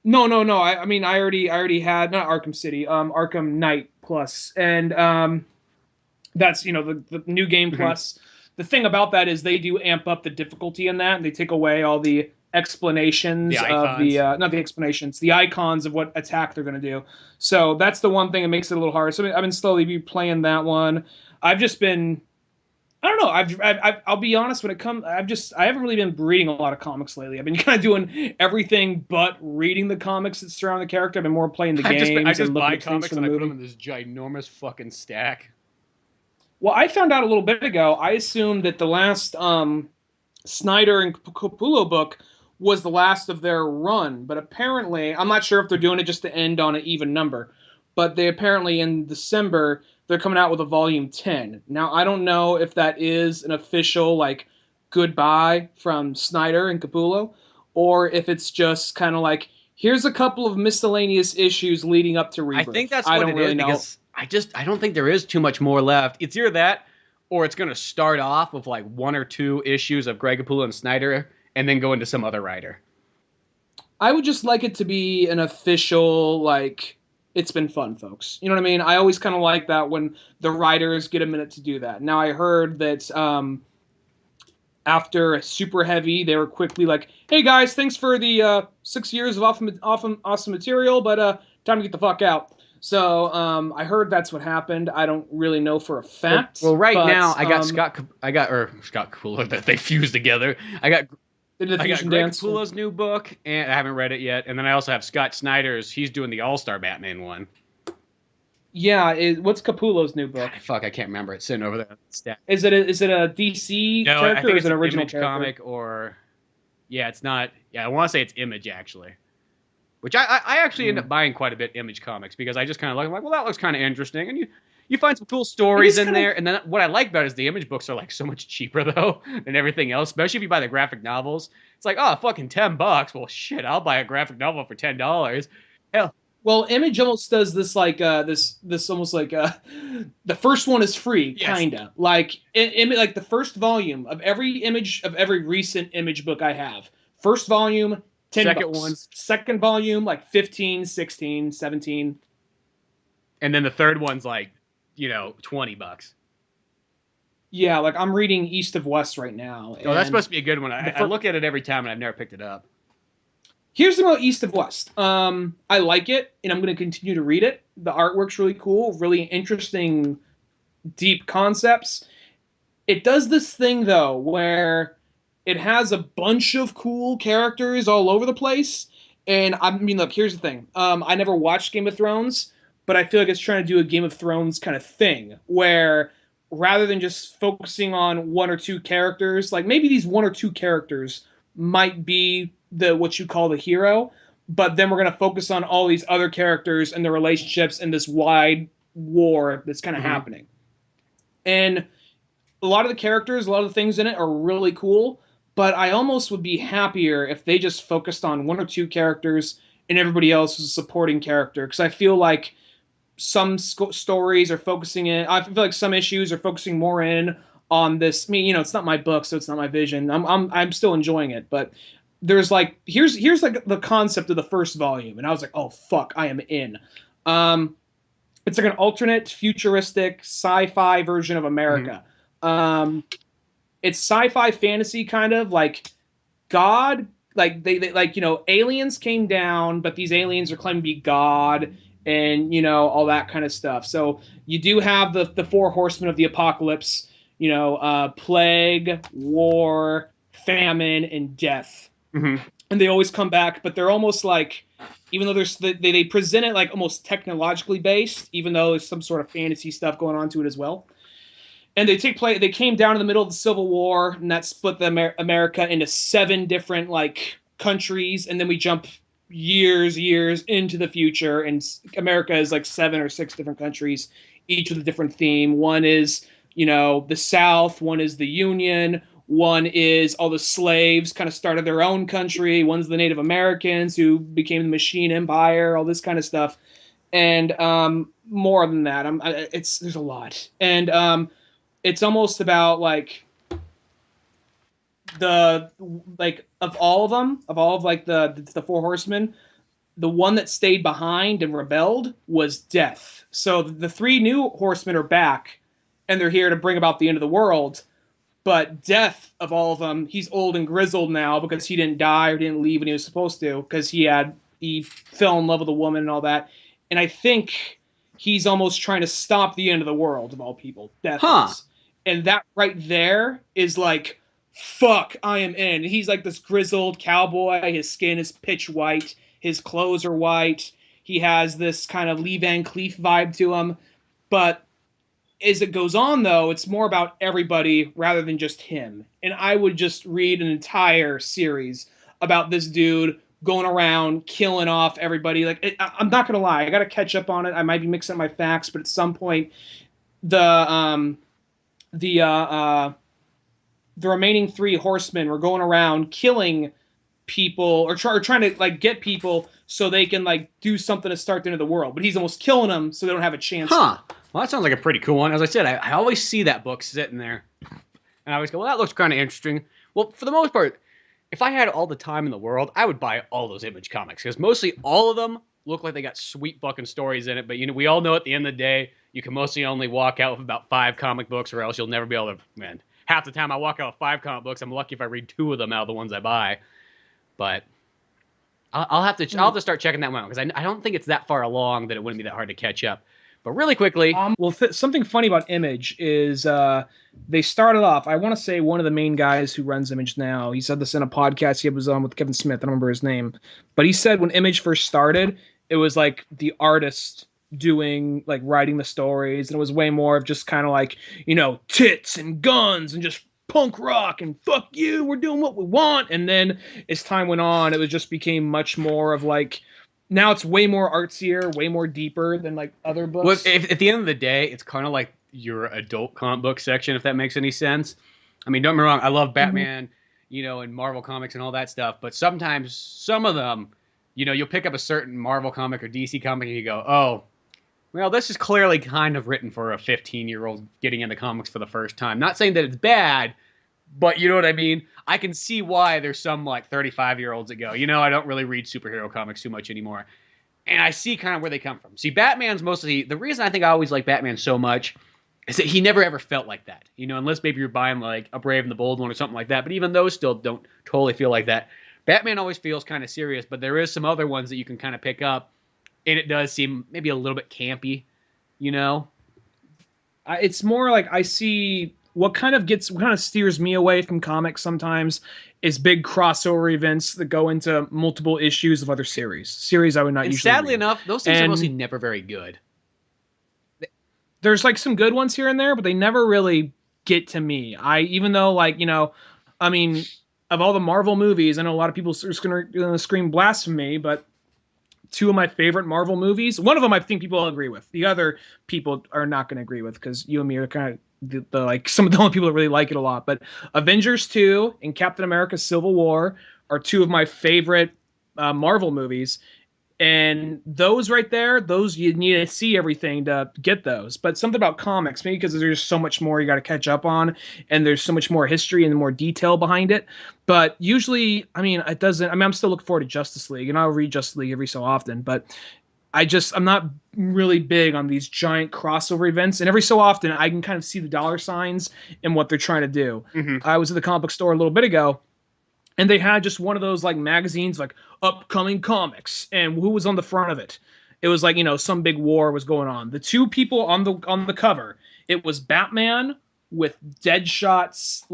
No, no, no. I mean, I already had not Arkham City, Arkham Knight Plus, and that's the new game plus. The thing about that is they do amp up the difficulty in that, and they take away all the explanations of the not the explanations, the icons of what attack they're going to do. So that's the one thing that makes it a little hard. So I've been slowly playing that one. I've just been I don't know. I'll be honest. When it comes, I haven't really been reading a lot of comics lately. I've been kind of doing everything but reading the comics that surround the character. I've been more playing the games. I just buy at things comics and I put them in this ginormous fucking stack. Well, I found out a little bit ago. I assumed that the last Snyder and Capullo book was the last of their run, but apparently, I'm not sure if they're doing it just to end on an even number. But they apparently in December they're coming out with a volume 10. Now, I don't know if that is an official, like, goodbye from Snyder and Capullo, or if it's just kind of like, here's a couple of miscellaneous issues leading up to Rebirth. I think that's what it is, because I don't think there is too much more left. It's either that, or it's going to start off with, like, 1 or 2 issues of Greg Capullo and Snyder, and then go into some other writer. I would just like it to be an official, like, it's been fun, folks. You know what I mean? I always kind of like that when the writers get a minute to do that. Now, I heard that after Super Heavy, they were quickly like, hey, guys, thanks for the 6 years of awesome material, but time to get the fuck out. So I heard that's what happened. I don't really know for a fact. Well, now, I got Scott Capullo that they fused together. I got Greg Capullo's new book, and I haven't read it yet. And then I also have Scott Snyder's. He's doing the All-Star Batman one. Yeah, what's Capullo's new book? God, I can't remember. It's sitting over there. Is it a DC character or is it an original Image comic? Or yeah, it's not. Yeah, I want to say it's Image actually. Which I actually end up buying quite a bit Image comics because I just kind of look. I'm like, well, that looks kind of interesting, and you find some cool stories in there. And then what I like about it is the Image books are like so much cheaper though than everything else, especially if you buy the graphic novels. It's like, oh, fucking $10. Well, shit, I'll buy a graphic novel for $10. Hell. Well, Image almost does this like this almost like the first one is free, kinda like like the first volume of every recent Image book I have. First volume, $10. Second volume, like 15, 16, 17. And then the third one's like, $20. Yeah, like I'm reading East of West right now. Oh, that's supposed to be a good one. I look at it every time and I've never picked it up. Here's the about East of West. I like it, and I'm going to continue to read it. The artwork's really cool, really interesting, deep concepts. It does this thing, though, where it has a bunch of cool characters all over the place. And, I mean, look, here's the thing. I never watched Game of Thrones, but I feel like it's trying to do a Game of Thrones kind of thing, where rather than just focusing on 1 or 2 characters, like maybe these 1 or 2 characters might be what you call the hero, but then we're going to focus on all these other characters and their relationships in this wide war that's kind of happening. And a lot of the characters, a lot of the things in it are really cool, but I almost would be happier if they just focused on 1 or 2 characters and everybody else was a supporting character, because I feel like some stories are focusing in, I feel like some issues are focusing more in on this. I mean, it's not my book, so it's not my vision. I'm still enjoying it, but there's like here's like the concept of the first volume, and I was like, oh fuck, I am in. It's like an alternate futuristic sci-fi version of America. It's sci-fi fantasy kind of like God, like they like aliens came down, but these aliens are claiming to be God, and all that kind of stuff. So you do have the 4 horsemen of the apocalypse, plague, war, famine, and death. And they always come back, but they're almost like, even though they present it like almost technologically based, even though there's some sort of fantasy stuff going on to it as well. And they came down in the middle of the Civil War, and that split America into 7 different like countries, and then we jump years into the future, and America is like 7 or 6 different countries, each with a different theme. One is, the South, one is the Union, one is all the slaves kind of started their own country, one's the Native Americans who became the Machine Empire, all this kind of stuff. And more than that, there's a lot. And it's almost about like of all of them, of all of like the four horsemen, the one that stayed behind and rebelled was Death. So the three new horsemen are back, and they're here to bring about the end of the world. But Death, of all of them, he's old and grizzled now because he didn't die or didn't leave when he was supposed to, because he fell in love with a woman and all that. And I think he's almost trying to stop the end of the world, of all people. Death is. And that right there is like, fuck, I am in. He's like this grizzled cowboy. His skin is pitch white. His clothes are white. He has this kind of Lee Van Cleef vibe to him. But as it goes on, though, it's more about everybody rather than just him. And I would just read an entire series about this dude going around killing off everybody. Like, I'm not gonna lie, I gotta catch up on it. I might be mixing up my facts, but at some point, the remaining three horsemen were going around killing people or trying to like get people so they can like do something to start the end of the world. But he's almost killing them so they don't have a chance. Well, that sounds like a pretty cool one. As I said, I always see that book sitting there, and I always go, well, that looks kind of interesting. Well, for the most part, if I had all the time in the world, I would buy all those Image comics, because mostly all of them look like they got sweet fucking stories in it. But we all know at the end of the day, you can mostly only walk out with about 5 comic books, or else you'll never be able to. Man, half the time I walk out with 5 comic books, I'm lucky if I read 2 of them out of the ones I buy. But I'll have to start checking that one out, because I don't think it's that far along that it wouldn't be that hard to catch up. But really quickly, something funny about Image is they started off. I want to say one of the main guys who runs Image now. He said this in a podcast he was on with Kevin Smith. I don't remember his name, but he said when Image first started, it was like the artist doing like writing the stories, and it was way more of just kind of like tits and guns and just punk rock and fuck you, we're doing what we want. And then as time went on, it just became much more of like, now it's way more artsier, way more deeper than like other books. Well, at the end of the day, it's kind of like your adult comic book section, if that makes any sense. I mean, don't get me wrong, I love Batman, and Marvel comics and all that stuff, but sometimes some of them, you'll pick up a certain Marvel comic or DC comic and you go, oh, well, this is clearly kind of written for a 15-year-old getting into comics for the first time. Not saying that it's bad, but you know what I mean? I can see why there's some like 35-year-olds that go, I don't really read superhero comics too much anymore. And I see kind of where they come from. See, Batman's mostly, the reason I think I always like Batman so much is that he never ever felt like that. Unless maybe you're buying like a Brave and the Bold one or something like that. But even those still don't totally feel like that. Batman always feels kind of serious, but there is some other ones that you can kind of pick up. And it does seem maybe a little bit campy, It's more like I see what kind of steers me away from comics sometimes is big crossover events that go into multiple issues of other series I would not usually sadly read. Enough, those things are mostly never very good. There's like some good ones here and there, but they never really get to me. Even though like, I mean, of all the Marvel movies, I know a lot of people are going to scream blasphemy, but 2 of my favorite Marvel movies, one of them I think people will agree with. The other people are not going to agree with, because you and me are kind of like some of the only people that really like it a lot. But Avengers 2 and Captain America Civil War are 2 of my favorite Marvel movies. And those right there, those you need to see everything to get those. But something about comics, maybe because there's so much more you got to catch up on, and there's so much more history and more detail behind it. But usually, it doesn't. I'm still looking forward to Justice League, and I'll read Justice League every so often. But I'm not really big on these giant crossover events. And every so often, I can kind of see the dollar signs and what they're trying to do. Mm-hmm. I was at the comic book store a little bit ago, and they had just one of those like magazines, like upcoming comics, and who was on the front of it? It was like, some big war was going on. The 2 people on the cover, it was Batman with Deadshot's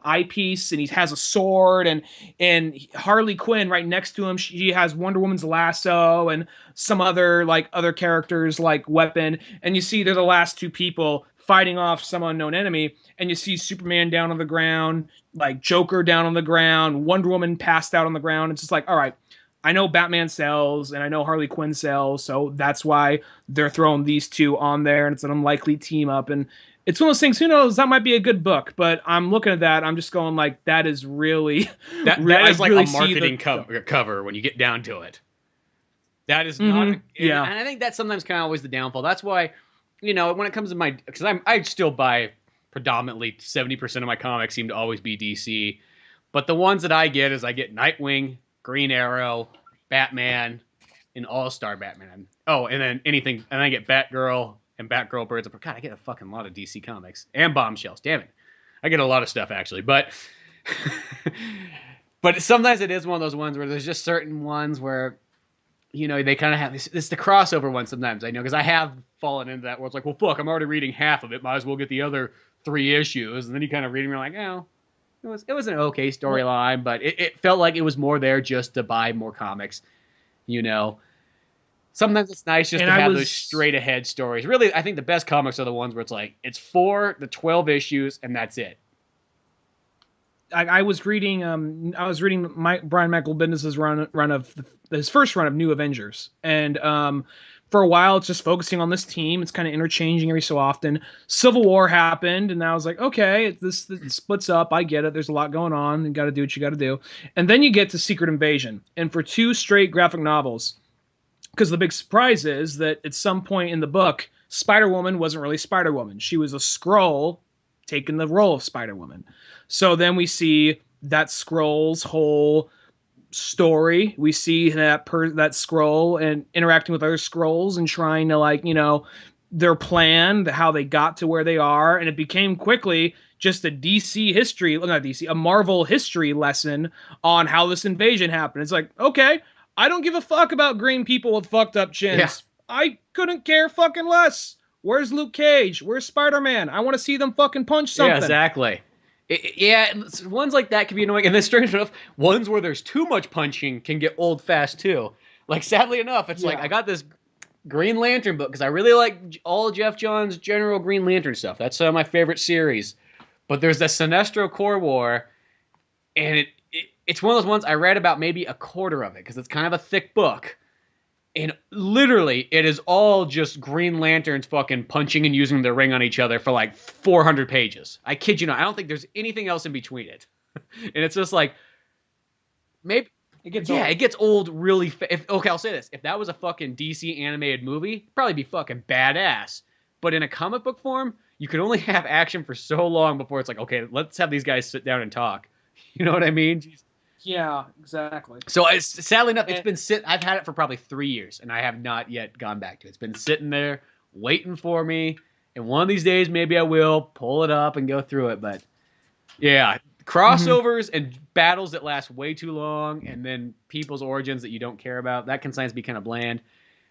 eyepiece, and he has a sword, and Harley Quinn right next to him. She has Wonder Woman's lasso and some other characters like weapon, and you see they're the last 2 people fighting off some unknown enemy, and you see Superman down on the ground, like Joker down on the ground, Wonder Woman passed out on the ground. It's just like, all right, I know Batman sells and I know Harley Quinn sells, so that's why they're throwing these two on there, and it's an unlikely team up. And it's one of those things, who knows, that might be a good book, but I'm looking at that, I'm just going like, that is really... that is like really a marketing cover when you get down to it. That is not... And I think that's sometimes kind of always the downfall. That's why, you know, when it comes to my... Because I still buy predominantly 70% of my comics seem to always be DC. But the ones that I get is I get Nightwing, Green Arrow, Batman, and All-Star Batman. Oh, and then anything... And I get Batgirl... and Batgirl, Birds of Prey. God, I get a fucking lot of DC comics. And Bombshells. Damn it. I get a lot of stuff, actually. But but sometimes it is one of those ones where there's just certain ones where, you know, they kind of have... It's the crossover one sometimes, I know. Because I have fallen into that where it's like, well, fuck, I'm already reading half of it. Might as well get the other 3 issues. And then you kind of read them and you're like, oh, it was an okay storyline. But it felt like it was more there just to buy more comics, you know. Sometimes it's nice just to have those straight-ahead stories. Really, I think the best comics are the ones where it's like, it's 4 to 12 issues, and that's it. I was reading Brian Michael Bendis's run of his first run of New Avengers, and for a while it's just focusing on this team. It's kind of interchanging every so often. Civil War happened, and I was like, okay, this splits up. I get it. There's a lot going on. You got to do what you got to do, and then you get to Secret Invasion, and for 2 straight graphic novels. Because the big surprise is that at some point in the book, Spider-Woman wasn't really Spider-Woman. She was a Skrull taking the role of Spider-Woman. So then we see that Skrull's whole story. We see that Skrull and interacting with other Skrulls and trying to, like, you know, their plan, how they got to where they are. And it became quickly just a DC history, not DC, a Marvel history lesson on how this invasion happened. It's like, okay, I don't give a fuck about green people with fucked up chins. Yeah. I couldn't care fucking less. Where's Luke Cage? Where's Spider-Man? I want to see them fucking punch something. Yeah, exactly. Ones like that can be annoying. And then, strange enough, ones where there's too much punching can get old fast, too. Like, sadly enough, it's like, I got this Green Lantern book because I really like all Jeff Johns' general Green Lantern stuff. That's my favorite series. But there's the Sinestro Corps War, and it's one of those ones I read about maybe a quarter of it because it's kind of a thick book. And literally, it is all just Green Lanterns fucking punching and using their ring on each other for like 400 pages. I kid you not. I don't think there's anything else in between it. And it's just like, maybe... It gets old really fast. Okay, I'll say this. If that was a fucking DC animated movie, it'd probably be fucking badass. But in a comic book form, you can only have action for so long before it's like, okay, let's have these guys sit down and talk. You know what I mean? Jeez. Yeah, exactly. So sadly enough, it's been I've had it for probably 3 years, and I have not yet gone back to it. It's been sitting there waiting for me, and one of these days maybe I will pull it up and go through it. But yeah, crossovers and battles that last way too long, and then people's origins that you don't care about, that can sometimes be kind of bland.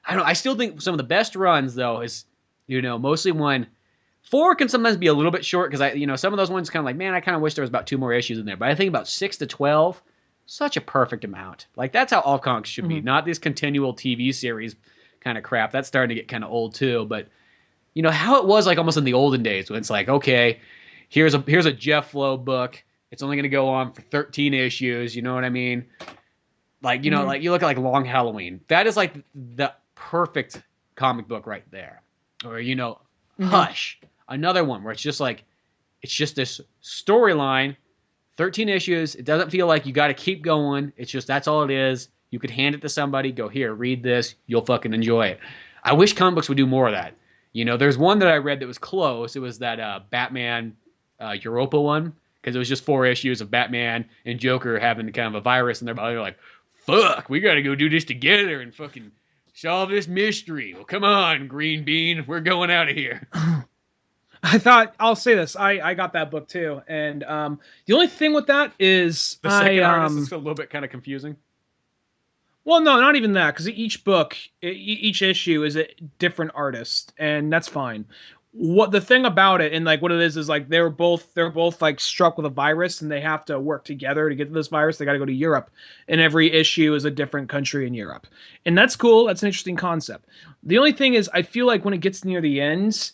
I don't know. I still think some of the best runs though is, you know, mostly when 4 can sometimes be a little bit short because some of those ones kind of like, man, I kind of wish there was about 2 more issues in there. But I think about 6 to 12. Such a perfect amount. Like, that's how all comics should be. Not this continual TV series kind of crap. That's starting to get kind of old, too. But, you know, how it was, like, almost in the olden days when it's like, okay, here's a Jeff Loeb book. It's only going to go on for 13 issues. You know what I mean? Like, you know, like, you look at, like, Long Halloween. That is, like, the perfect comic book right there. Or, you know, Hush. Another one where it's just, like, it's just this storyline. 13 issues. It doesn't feel like you got to keep going. It's just, that's all it is. You could hand it to somebody, go, here, read this. You'll fucking enjoy it. I wish comic books would do more of that. You know, there's one that I read that was close. It was that Batman Europa one, because it was just 4 issues of Batman and Joker having kind of a virus in their body. They're like, fuck, we got to go do this together and fucking solve this mystery. Well, come on, Green Bean. We're going out of here. I'll say this. I got that book too, and the only thing with that is the second artist is a little bit kind of confusing. Well, no, not even that, because each book, each issue is a different artist, and that's fine. What the thing about it, and like what it is like they're both like struck with a virus, and they have to work together to get to this virus. They got to go to Europe, and every issue is a different country in Europe, and that's cool. That's an interesting concept. The only thing is, I feel like when it gets near the ends,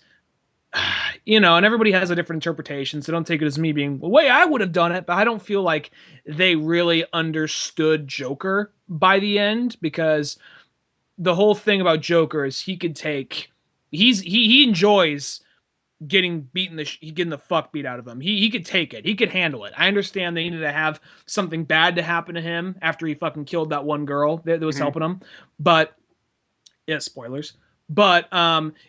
and everybody has a different interpretation, so don't take it as me being the way I would have done it, but I don't feel like they really understood Joker by the end, because the whole thing about Joker is he enjoys getting the fuck beat out of him. He could take it. He could handle it. I understand they needed to have something bad to happen to him after he fucking killed that one girl that was helping him. But yeah, spoilers. But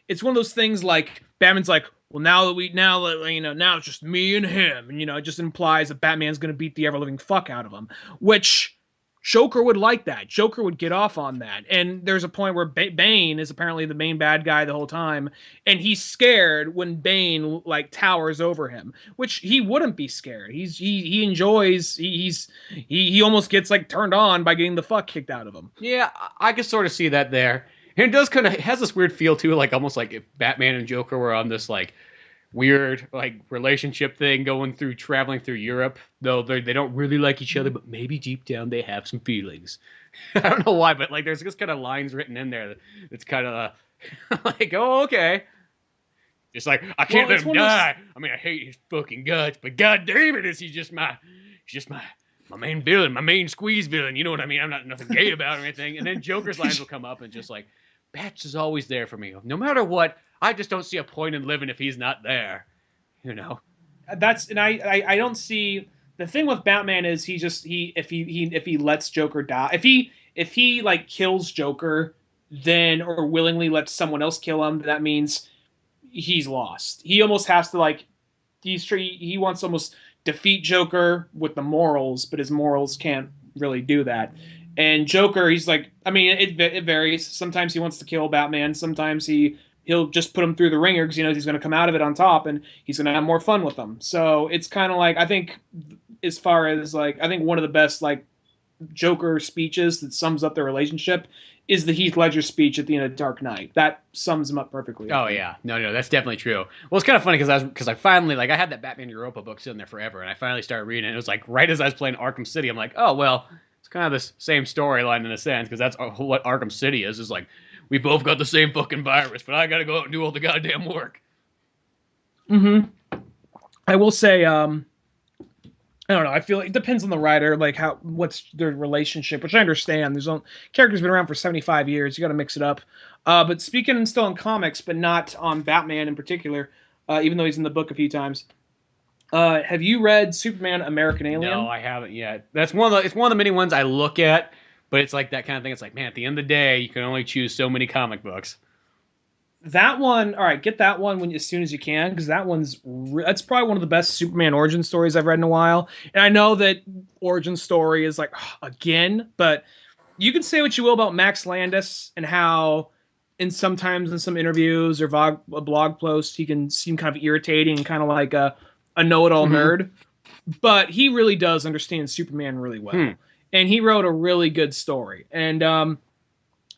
it's one of those things like Batman's like, well, now it's just me and him, and it just implies that Batman's gonna beat the ever living fuck out of him, which Joker would like that. Joker would get off on that. And there's a point where Bane is apparently the main bad guy the whole time, and he's scared when Bane like towers over him, which he wouldn't be scared. He enjoys. He almost gets like turned on by getting the fuck kicked out of him. Yeah, I could sort of see that there. And it does kind of has this weird feel too, like almost like if Batman and Joker were on this like weird like relationship thing traveling through Europe, though they don't really like each other, but maybe deep down they have some feelings. I don't know why, but like there's just kind of lines written in there that's kind of like, oh, okay. It's like, I can't let him die. I mean, I hate his fucking guts, but god damn it, he's just my main villain, my main squeeze villain. You know what I mean? I'm not nothing gay about or anything. And then Joker's lines will come up and just like, Bats is always there for me. No matter what, I just don't see a point in living if he's not there. I don't see the thing with Batman is if he lets Joker die, if he like kills Joker, then or willingly lets someone else kill him, that means he's lost. He almost has to like he wants to almost defeat Joker with the morals, but his morals can't really do that. And Joker, he's like, I mean, it varies. Sometimes he wants to kill Batman. Sometimes he'll just put him through the ringer because he knows he's going to come out of it on top, and he's going to have more fun with them. So it's kind of like, I think, as far as like, I think one of the best like Joker speeches that sums up their relationship is the Heath Ledger speech at the end of Dark Knight. That sums him up perfectly. Oh yeah, no, that's definitely true. Well, it's kind of funny because I finally like I had that Batman Europa book sitting there forever, and I finally started reading it. And it was like right as I was playing Arkham City, I'm like, oh well. It's kind of the same storyline in a sense, because that's what Arkham City is like, we both got the same fucking virus, but I gotta go out and do all the goddamn work. I will say, I don't know, I feel like it depends on the writer, like what's their relationship, which I understand. Character's been around for 75 years, you gotta mix it up. But speaking still in comics, but not on Batman in particular, even though he's in the book a few times, have you read Superman American Alien? No, I haven't yet. It's one of the many ones I look at, but it's like that kind of thing. It's like, man, at the end of the day, you can only choose so many comic books. That one, all right, get that one as soon as you can, because that's probably one of the best Superman origin stories I've read in a while. And I know that origin story is like, again, but you can say what you will about Max Landis and how sometimes in some interviews or blog posts, he can seem kind of irritating and kind of like a know-it-all nerd, but he really does understand Superman really well. And he wrote a really good story. And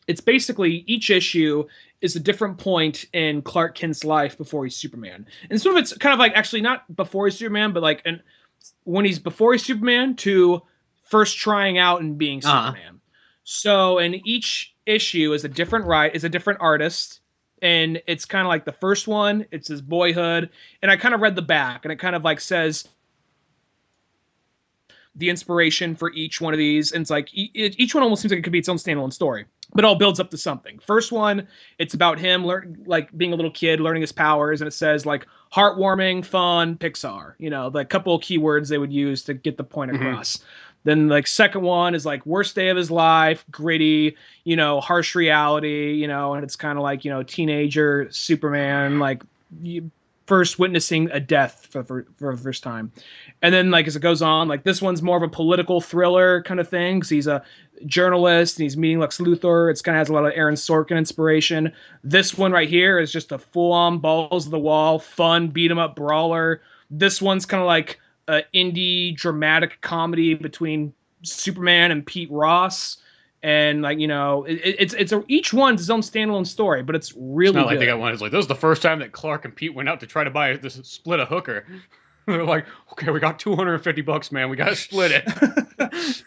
it's basically each issue is a different point in Clark Kent's life before he's Superman. And some of it's kind of like actually not before he's Superman, but like when he's before he's Superman to first trying out and being Superman. So in each issue is a different artist. And it's kind of like the first one, it's his boyhood. And I kind of read the back, and it kind of like says the inspiration for each one of these. And it's like each one almost seems like it could be its own standalone story, but it all builds up to something. First one, it's about him like being a little kid, learning his powers. And it says like heartwarming, fun, Pixar, the couple of keywords they would use to get the point across. Then like second one is like worst day of his life, gritty, harsh reality, and it's kind of like, teenager Superman, like first witnessing a death for the first time. And then like as it goes on, like this one's more of a political thriller kind of thing, because he's a journalist and he's meeting Lex Luthor. It's kind of has a lot of Aaron Sorkin inspiration. This one right here is just a full-on balls to the wall, fun, beat 'em up brawler. This one's kind of like indie dramatic comedy between Superman and Pete Ross, and like each one's his own standalone story, but it's really good. Like they got one. It's like this is the first time that Clark and Pete went out to try to buy split a hooker. They're like, okay, we got $250, man. We got to split it.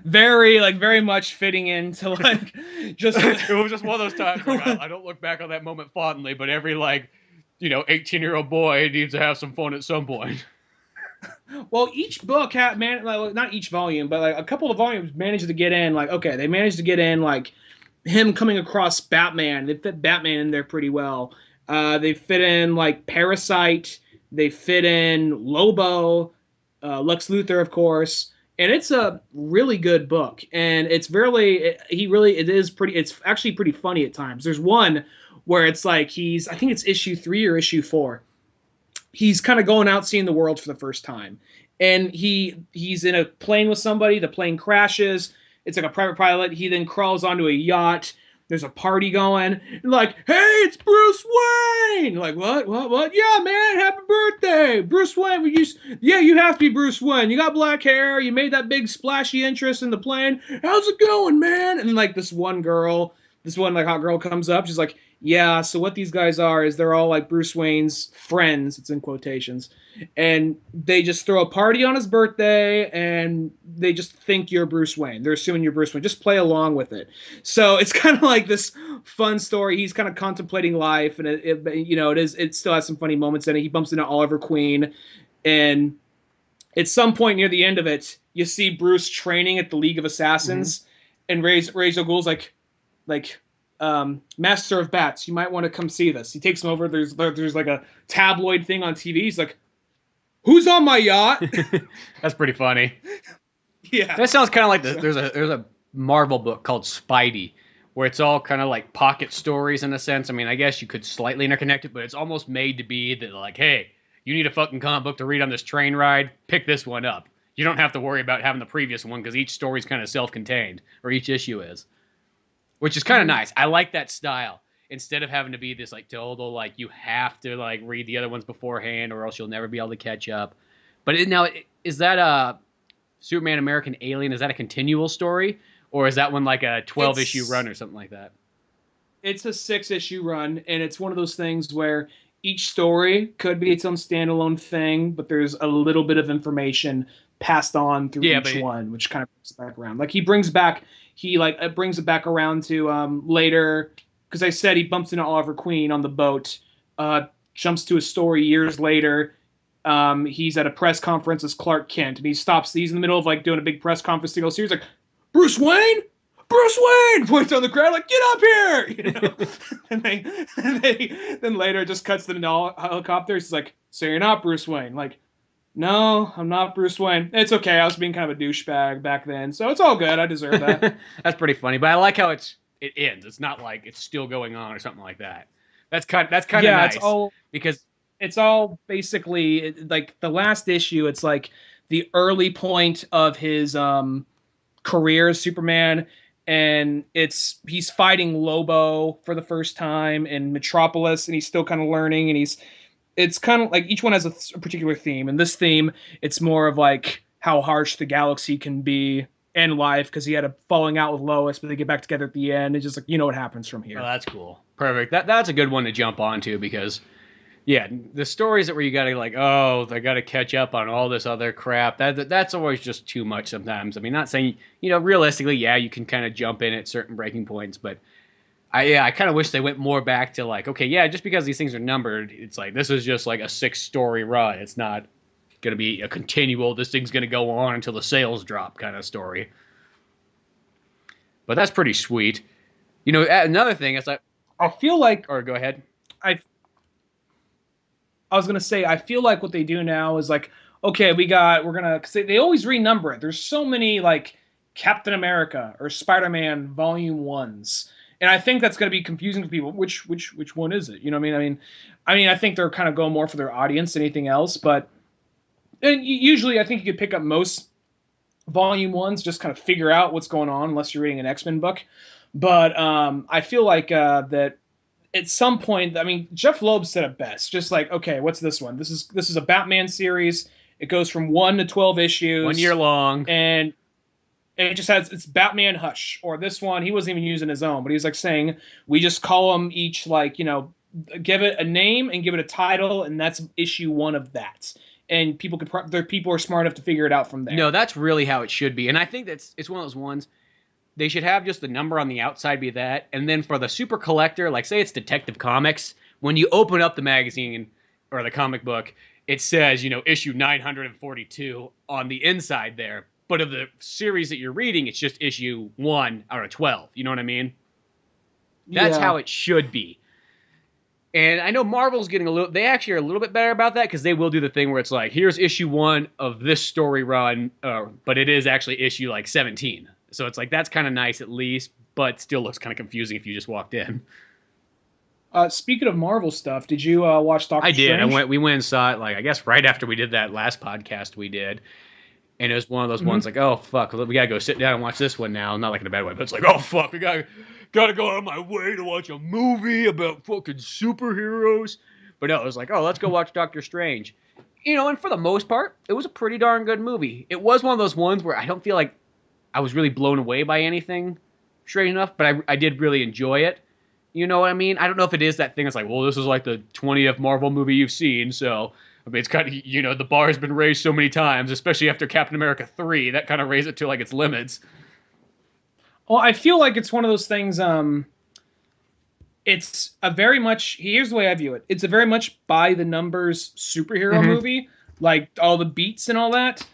very much fitting into like just. It was just one of those times. Like, I don't look back on that moment fondly, but every like 18-year-old boy needs to have some fun at some point. Well, each book had not each volume, but like a couple of volumes managed to get in. Like, okay, they managed to get in like him coming across Batman. They fit Batman in there pretty well. They fit in like Parasite. They fit in Lobo, Lex Luthor, of course, and it's a really good book. And it's it is pretty. It's actually pretty funny at times. There's one where it's like I think it's issue 3 or issue 4. He's kind of going out seeing the world for the first time, and he's in a plane with somebody. The plane crashes. It's like a private pilot. He then crawls onto a yacht. There's a party going. And like, hey, it's Bruce Wayne. Like, what? Yeah, man, happy birthday, Bruce Wayne. You have to be Bruce Wayne. You got black hair. You made that big splashy interest in the plane. How's it going, man? And then like this one like hot girl comes up. She's like, yeah, so what these guys are is they're all like Bruce Wayne's friends, it's in quotations, and they just throw a party on his birthday, and they just think you're Bruce Wayne. They're assuming you're Bruce Wayne. Just play along with it. So it's kind of like this fun story. He's kind of contemplating life, and it still has some funny moments in it. He bumps into Oliver Queen, and at some point near the end of it, you see Bruce training at the League of Assassins, and Ra's al Ghul's like, Master of Bats, you might want to come see this. He takes him over. There's like a tabloid thing on TV. He's like, who's on my yacht? That's pretty funny. Yeah. That sounds kind of like there's a Marvel book called Spidey, where it's all kind of like pocket stories in a sense. I mean, I guess you could slightly interconnect it, but it's almost made to be that like, hey, you need a fucking comic book to read on this train ride, pick this one up. You don't have to worry about having the previous one because each story's kind of self-contained, or each issue is. Which is kind of nice. I like that style. Instead of having to be this like total like you have to like read the other ones beforehand or else you'll never be able to catch up. But is that a Superman American Alien? Is that a continual story, or is that one like a 12-issue run or something like that? It's a 6-issue run, and it's one of those things where each story could be its own standalone thing, but there's a little bit of information passed on through each one, which kind of brings it back around. Like he brings it back around to later, because I said he bumps into Oliver Queen on the boat, jumps to a story years later. He's at a press conference as Clark Kent, and he's in the middle of like doing a big press conference to go see. He's like, Bruce Wayne? Bruce Wayne! Points on the crowd like, get up here! And then later it just cuts to the helicopter. He's like, so you're not Bruce Wayne? Like, no, I'm not Bruce Wayne. It's okay. I was being kind of a douchebag back then, so it's all good. I deserve that. That's pretty funny, but I like how it ends. It's not like it's still going on or something like that. That's kind of nice. It's all basically like the last issue. It's like the early point of his career as Superman, and he's fighting Lobo for the first time in Metropolis, and he's still kind of learning, and it's kind of like each one has a particular theme. And this theme, it's more of like how harsh the galaxy can be and life, because he had a falling out with Lois, but they get back together at the end. It's just like, what happens from here. Oh, that's cool. Perfect. That's a good one to jump onto because, yeah, the stories that where you got to like, oh, they got to catch up on all this other crap. That's always just too much sometimes. I mean, not saying, realistically, yeah, you can kind of jump in at certain breaking points, but I kind of wish they went more back to like, okay, yeah, just because these things are numbered, it's like this is just like a 6-story run. It's not going to be a continual, this thing's going to go on until the sales drop kind of story. But that's pretty sweet. Another thing is I feel like... Or go ahead. I was going to say, I feel like what they do now is like, okay, because they always renumber it. There's so many like Captain America or Spider-Man Volume 1s. And I think that's going to be confusing to people. Which one is it? You know what I mean? I think they're kind of going more for their audience than anything else. But usually, I think you could pick up most Volume 1s, just kind of figure out what's going on, unless you're reading an X-Men book. But I feel like that at some point, Jeff Loeb said it best. Just like, okay, what's this one? This is a Batman series. It goes from 1 to 12 issues, 1 year long, and it just has, it's Batman Hush. Or this one, he wasn't even using his own, but he was like saying, we just call them each, like, give it a name and give it a title, and that's issue 1 of that. And people are smart enough to figure it out from there. No, that's really how it should be. And I think it's one of those ones, they should have just the number on the outside be that, and then for the super collector, like say it's Detective Comics, when you open up the magazine or the comic book, it says, issue 942 on the inside there. But of the series that you're reading, it's just issue 1 out of 12. You know what I mean? That's how it should be. And I know Marvel's they actually are a little bit better about that, because they will do the thing where it's like, here's issue 1 of this story run, but it is actually issue like 17. So it's like, that's kind of nice at least, but still looks kind of confusing if you just walked in. Speaking of Marvel stuff, did you watch Doctor Strange? I did. We went and saw it, like, I guess right after we did that last podcast we did. And it was one of those ones like, oh, fuck, we gotta go sit down and watch this one now. Not like in a bad way, but it's like, oh, fuck, we gotta go out of my way to watch a movie about fucking superheroes. But no, it was like, oh, let's go watch Doctor Strange. And for the most part, it was a pretty darn good movie. It was one of those ones where I don't feel like I was really blown away by anything, strange enough, but I did really enjoy it. You know what I mean? I don't know if it is that thing. It's like, well, this is like the 20th Marvel movie you've seen, so... I mean, it's kind of, the bar has been raised so many times, especially after Captain America 3. That kind of raised it to, like, its limits. Well, I feel like it's one of those things, it's a very much, here's the way I view it. It's a very much by-the-numbers superhero movie, like all the beats and all that,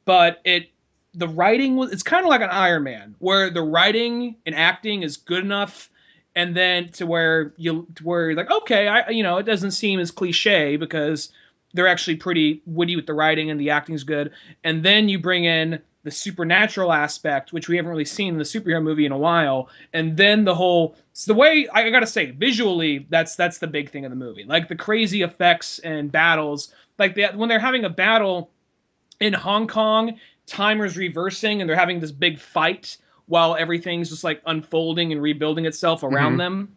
but the writing, it's kind of like an Iron Man, where the writing and acting is good enough, and then to where you're like, okay, it doesn't seem as cliche, because... they're actually pretty witty with the writing and the acting's good. And then you bring in the supernatural aspect, which we haven't really seen in the superhero movie in a while. And then it's the way, I gotta say, visually, that's the big thing of the movie. Like the crazy effects and battles, like when they're having a battle in Hong Kong, timer's reversing and they're having this big fight while everything's just like unfolding and rebuilding itself around them.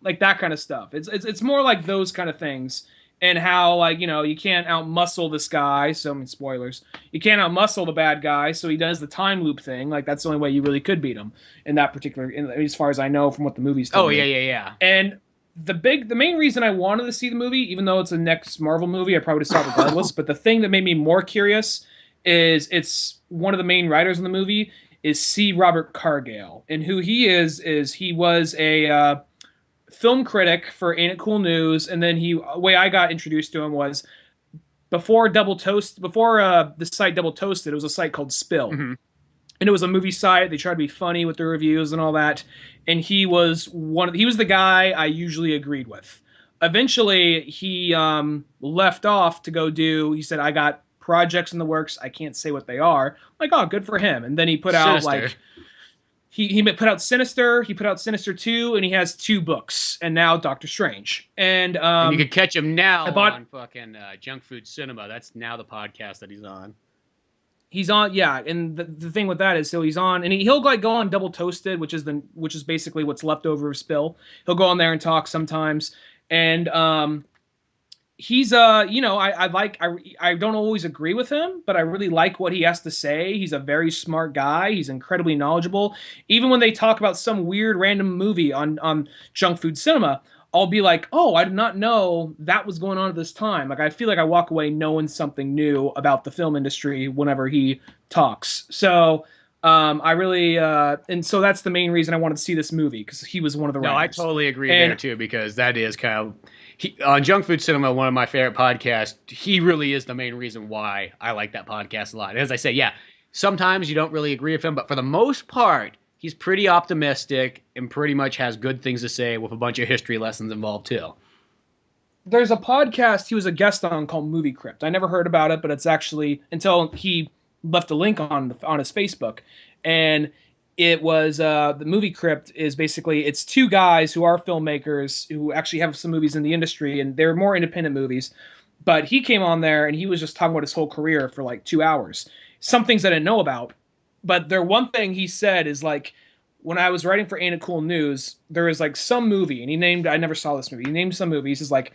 Like that kind of stuff. It's more like those kind of things. And how, like, you can't out-muscle this guy, so, I mean, spoilers. You can't out-muscle the bad guy, so he does the time loop thing. Like, that's the only way you really could beat him in that particular, as far as I know from what the movie's telling me. Yeah. And the main reason I wanted to see the movie, even though it's a next Marvel movie, I probably would have saw it regardless, but the thing that made me more curious is it's one of the main writers in the movie is C. Robert Cargill. And who he is he was a... film critic for Ain't It Cool News, and then the way I got introduced to him was before the site Double Toasted, it was a site called Spill. And it was a movie site. They tried to be funny with the reviews and all that. And he was the guy I usually agreed with. Eventually, he left off to go he said, I got projects in the works. I can't say what they are. I'm like, oh, good for him. And then he put out like... He put out Sinister, he put out Sinister 2, and he has 2 books, and now Doctor Strange. And you can catch him now on fucking Junk Food Cinema. That's now the podcast that he's on. He's on, yeah, and the thing with that is, so he's on, and he'll like go on Double Toasted, which is basically what's left over of Spill. He'll go on there and talk sometimes, and he's I don't always agree with him, but I really like what he has to say. He's a very smart guy. He's incredibly knowledgeable. Even when they talk about some weird random movie on Junk Food Cinema, I'll be like, oh, I did not know that was going on at this time. Like, I feel like I walk away knowing something new about the film industry whenever he talks. So I really and so that's the main reason I wanted to see this movie, because he was one of the writers. No, I totally agree there too, because that is kind of on Junk Food Cinema, one of my favorite podcasts. He really is the main reason why I like that podcast a lot. As I say, yeah, sometimes you don't really agree with him, but for the most part, he's pretty optimistic and pretty much has good things to say with a bunch of history lessons involved too. There's a podcast he was a guest on called Movie Crypt. I never heard about it, but it's actually, until he left a link on his Facebook, and it was the Movie Crypt is basically, it's 2 guys who are filmmakers who actually have some movies in the industry, and they're more independent movies. But he came on there and he was just talking about his whole career for like 2 hours. Some things I didn't know about, but one thing he said is like, when I was writing for Ain't It Cool News, there was like some movie, and I never saw this movie. He named some movie. He says like,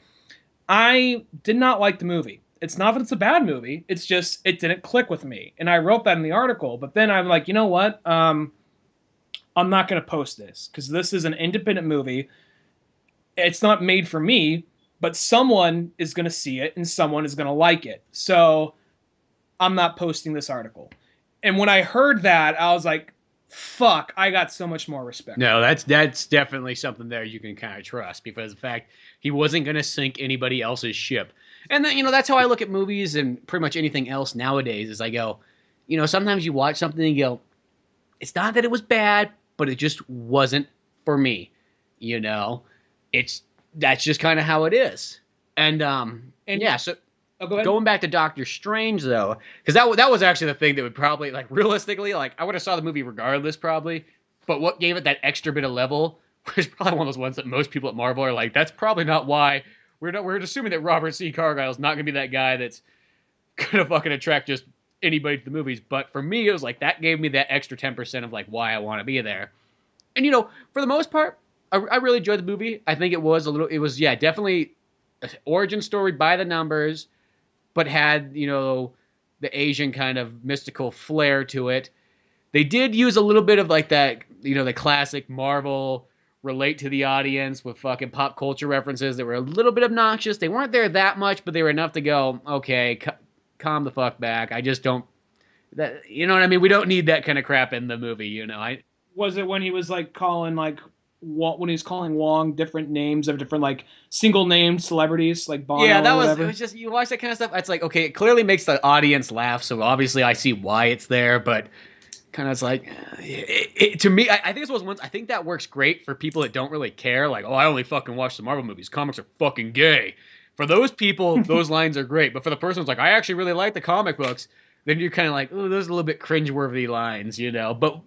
I did not like the movie. It's not that it's a bad movie. It's just, it didn't click with me. And I wrote that in the article, but then I'm like, you know what? I'm not going to post this because this is an independent movie. It's not made for me, but someone is going to see it and someone is going to like it. So I'm not posting this article. And when I heard that, I was like, fuck, I got so much more respect. No, that's definitely something there you can kind of trust because the fact he wasn't going to sink anybody else's ship. And then, that's how I look at movies and pretty much anything else nowadays is I go, sometimes you watch something and you go, it's not that it was bad, but it just wasn't for me. That's just kind of how it is. And yeah, so going back to Doctor Strange though, because that was actually the thing that would probably like realistically like I would have saw the movie regardless probably, but what gave it that extra bit of level was probably one of those ones that most people at Marvel are like, that's probably not why we're assuming that Robert C. Cargile's not gonna be that guy that's gonna fucking attract just anybody to the movies. But for me, it was like that gave me that extra 10% of like why I want to be there. And for the most part, I really enjoyed the movie. I think it was definitely an origin story by the numbers, but had, the Asian kind of mystical flair to it. They did use a little bit of like that, the classic Marvel relate to the audience with fucking pop culture references that were a little bit obnoxious. They weren't there that much, but they were enough to go, okay, calm the fuck back. I just don't, you know what I mean? We don't need that kind of crap in the movie, Was it when he was like calling like when he was calling Wong different names of different like single named celebrities like Bono? Yeah, it was just you watch that kind of stuff. It's like okay, it clearly makes the audience laugh, so obviously I see why it's there. But kind of it's like to me, I think this was once. I think that works great for people that don't really care. Like, oh, I only fucking watch the Marvel movies. Comics are fucking gay. For those people, those lines are great. But for the person who's like, I actually really like the comic books, then you're kind of like, oh, those are a little bit cringeworthy lines, But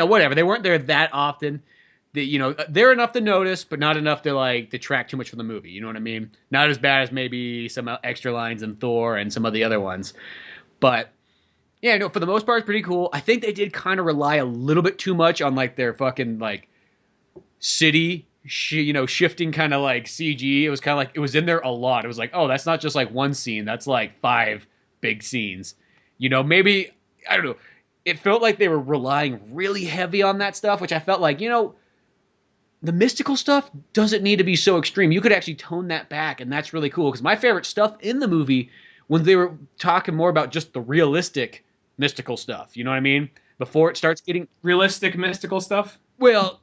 whatever. They weren't there that often. They're enough to notice, but not enough to like detract too much from the movie. You know what I mean? Not as bad as maybe some extra lines in Thor and some of the other ones. But yeah, no, for the most part, it's pretty cool. I think they did kind of rely a little bit too much on like their fucking like city, shifting kind of like CG. It was kind of like it was in there a lot. It was like, oh, that's not just like one scene. That's like 5 big scenes. Maybe I don't know. It felt like they were relying really heavy on that stuff, which I felt like, the mystical stuff doesn't need to be so extreme. You could actually tone that back, and that's really cool. Because my favorite stuff in the movie, when they were talking more about just the realistic mystical stuff, you know what I mean? Before it starts getting... Realistic mystical stuff? Well,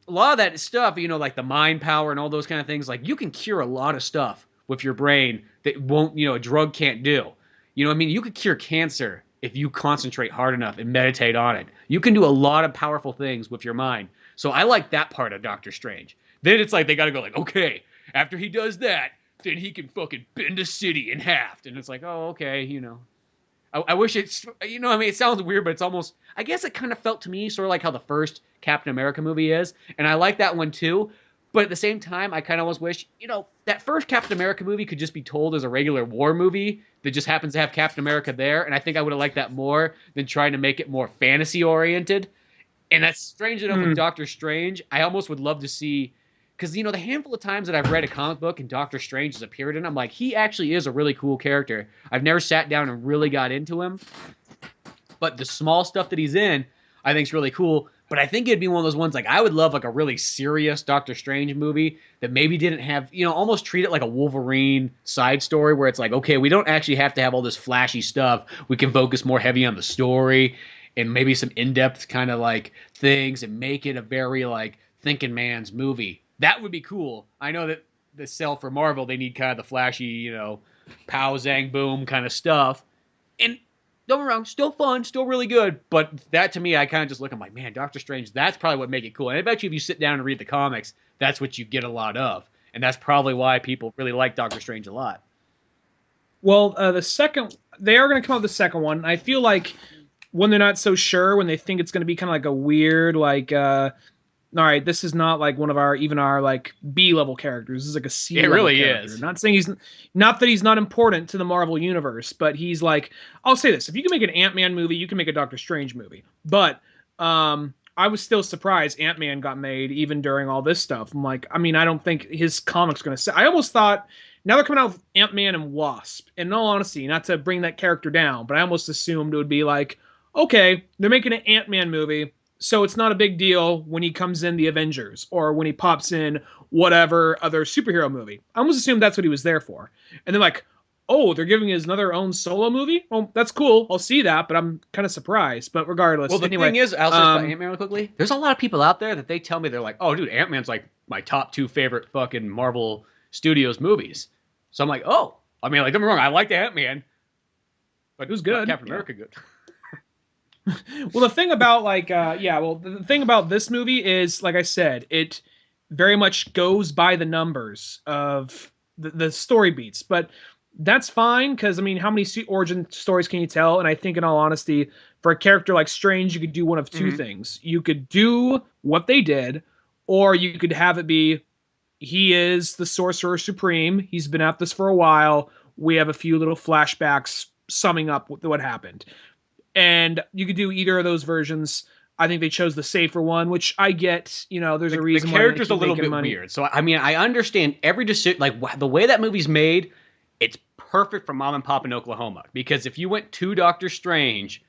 a lot of that stuff, like the mind power and all those kind of things, like you can cure a lot of stuff with your brain that won't, a drug can't do. You know what I mean? You could cure cancer if you concentrate hard enough and meditate on it. You can do a lot of powerful things with your mind. So I like that part of Doctor Strange. Then it's like they got to go like, okay, after he does that, then he can fucking bend a city in half. And it's like, oh, okay, I wish it's, it sounds weird, but it's almost, I guess it kind of felt to me sort of like how the first Captain America movie is. And I like that one too. But at the same time, I kind of almost wish, that first Captain America movie could just be told as a regular war movie that just happens to have Captain America there. And I think I would have liked that more than trying to make it more fantasy oriented. And that's strange enough with Doctor Strange. I almost would love to see, because, the handful of times that I've read a comic book and Doctor Strange has appeared in, I'm like, he actually is a really cool character. I've never sat down and really got into him. But the small stuff that he's in, I think is really cool. But I think it'd be one of those ones, like, I would love, like, a really serious Doctor Strange movie that maybe didn't have, almost treat it like a Wolverine side story where it's like, okay, we don't actually have to have all this flashy stuff. We can focus more heavy on the story and maybe some in-depth kind of, like, things and make it a very, like, thinking man's movie. That would be cool. I know that the sell for Marvel, they need kind of the flashy, pow, zang, boom kind of stuff. And don't get me wrong, still fun, still really good. But that to me, I kind of just look, I'm like, man, Doctor Strange, that's probably what make it cool. And I bet you if you sit down and read the comics, that's what you get a lot of. And that's probably why people really like Doctor Strange a lot. Well, they are going to come out with the second one. I feel like when they're not so sure, when they think it's going to be kind of like a weird, like, all right, this is not like one of our like B-level characters. This is like a C-level character. It really is. Not that he's not important to the Marvel universe, but he's like, I'll say this: if you can make an Ant-Man movie, you can make a Doctor Strange movie. But I was still surprised Ant-Man got made even during all this stuff. I'm like, I don't think his comic's going to say. I almost thought now they're coming out with Ant-Man and Wasp. And in all honesty, not to bring that character down, but I almost assumed it would be like, okay, they're making an Ant-Man movie, so it's not a big deal when he comes in the Avengers or when he pops in whatever other superhero movie. I almost assumed that's what he was there for. And then like, Oh, they're giving us another own solo movie? Well, that's cool. I'll see that, but I'm kind of surprised. But regardless, Well, the anyway, thing is, I'll say about Ant-Man real quickly. There's a lot of people out there that they tell me they're like, "Oh, dude, Ant-Man's like my top 2 favorite fucking Marvel Studios movies." So I'm like, "Oh, I mean, like, don't get me wrong, I like Ant-Man, but it was good. Captain America good." Well, the thing about the thing about this movie is, like I said, it very much goes by the numbers of the story beats, but that's fine because I mean, how many origin stories can you tell? And I think, in all honesty, for a character like Strange, you could do one of two things. You could do what they did, or you could have it be he is the Sorcerer Supreme. He's been at this for a while. We have a few little flashbacks summing up what happened. And you could do either of those versions. I think they chose the safer one, which I get. You know, there's a reason the character's a little bit weird. So I mean, I understand every decision, like the way that movie's made. It's perfect for mom and pop in Oklahoma, because if you went to Doctor Strange,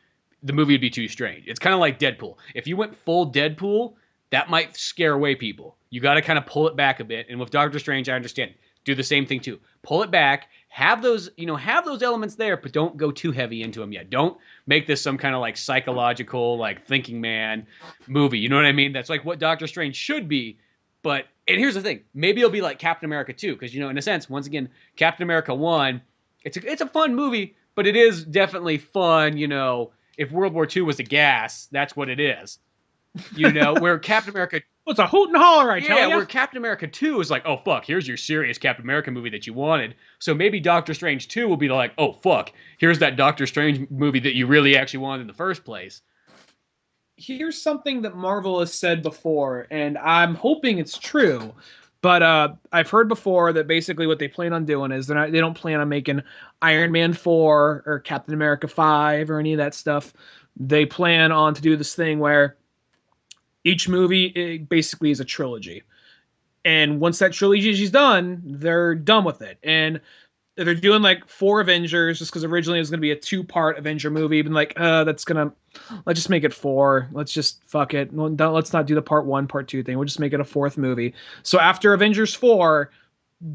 the movie would be too strange. It's kind of like Deadpool. If you went full Deadpool, that might scare away people. You got to kind of pull it back a bit. And with Doctor Strange, I understand. Do the same thing too. Pull it back. Have those elements there, but don't go too heavy into them yet. Don't make this some kind of like psychological, like thinking man movie. You know what I mean? That's like what Doctor Strange should be. But, and here's the thing, maybe it'll be like Captain America 2, because, you know, in a sense, once again, Captain America 1, it's a fun movie, but it is definitely fun, you know, if World War II was a gas, that's what it is. You know, where Captain America... Well, it's a hoot and holler, I tell you. Yeah, where Captain America 2 is like, oh, fuck, here's your serious Captain America movie that you wanted. So maybe Doctor Strange 2 will be like, oh, fuck, here's that Doctor Strange movie that you really actually wanted in the first place. Here's something that Marvel has said before, and I'm hoping it's true. But I've heard before that basically what they plan on doing is they don't plan on making Iron Man 4 or Captain America 5 or any of that stuff. They plan on to do this thing where each movie basically is a trilogy. And once that trilogy is done, they're done with it. And they're doing like 4 Avengers just because originally it was going to be a 2-part Avenger movie. But like, let's just make it 4. Let's just fuck it. Let's not do the part 1, part 2 thing. We'll just make it a 4th movie. So after Avengers 4,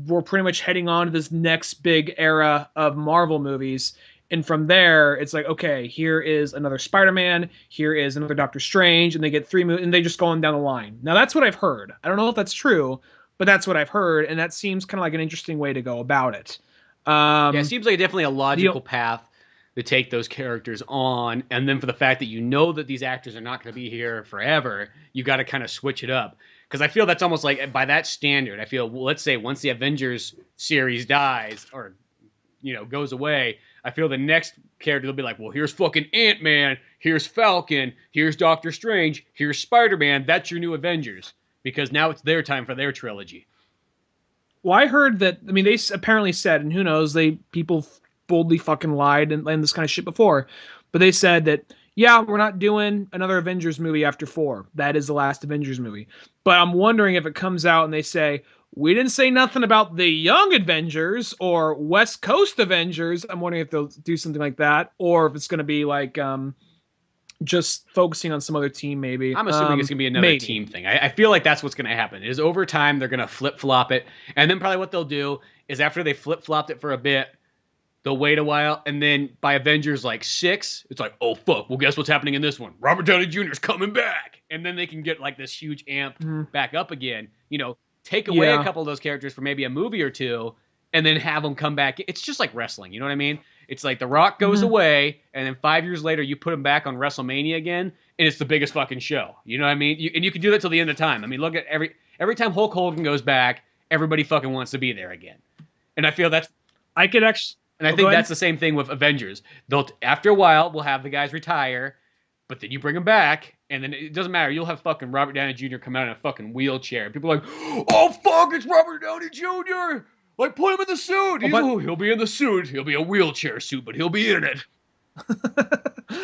we're pretty much heading on to this next big era of Marvel movies. And from there, it's like, okay, here is another Spider-Man, here is another Doctor Strange, and they get 3 movies, and they just go on down the line. Now, that's what I've heard. I don't know if that's true, but that's what I've heard, and that seems kind of like an interesting way to go about it. Yeah, it seems like definitely a logical path to take those characters on, and then for the fact that you know that these actors are not going to be here forever, you got to kind of switch it up. Because I feel that's almost like, by that standard, I feel, well, let's say once the Avengers series dies, or, you know, goes away, I feel the next character will be like, well, here's fucking Ant-Man, here's Falcon, here's Doctor Strange, here's Spider-Man, that's your new Avengers. Because now it's their time for their trilogy. Well, I heard that, I mean, they apparently said, and who knows, people boldly fucking lied and this kind of shit before, but they said that, yeah, we're not doing another Avengers movie after 4. That is the last Avengers movie. But I'm wondering if it comes out and they say, we didn't say nothing about the Young Avengers or West Coast Avengers. I'm wondering if they'll do something like that, or if it's going to be like just focusing on some other team, maybe. I'm assuming it's going to be another team thing. I feel like that's what's going to happen. Is over time they're going to flip-flop it, and then probably what they'll do is after they flip-flopped it for a bit, they'll wait a while, and then by Avengers like 6, it's like, oh fuck, well guess what's happening in this one? Robert Downey Jr. is coming back, and then they can get like this huge amp back up again. You know, take away a couple of those characters for maybe a movie or two, and then have them come back. It's just like wrestling, you know what I mean? It's like The Rock goes away, and then 5 years later, you put him back on WrestleMania again, and it's the biggest fucking show. You know what I mean? And you can do that till the end of time. I mean, look at every time Hulk Hogan goes back, everybody fucking wants to be there again. And I feel that's... I could actually... And I think that's the same thing with Avengers. After a while, we'll have the guys retire, but then you bring them back, and then it doesn't matter. You'll have fucking Robert Downey Jr. come out in a fucking wheelchair. People are like, oh, fuck, it's Robert Downey Jr. Like, put him in the suit. He'll be in the suit. He'll be a wheelchair suit, but he'll be in it.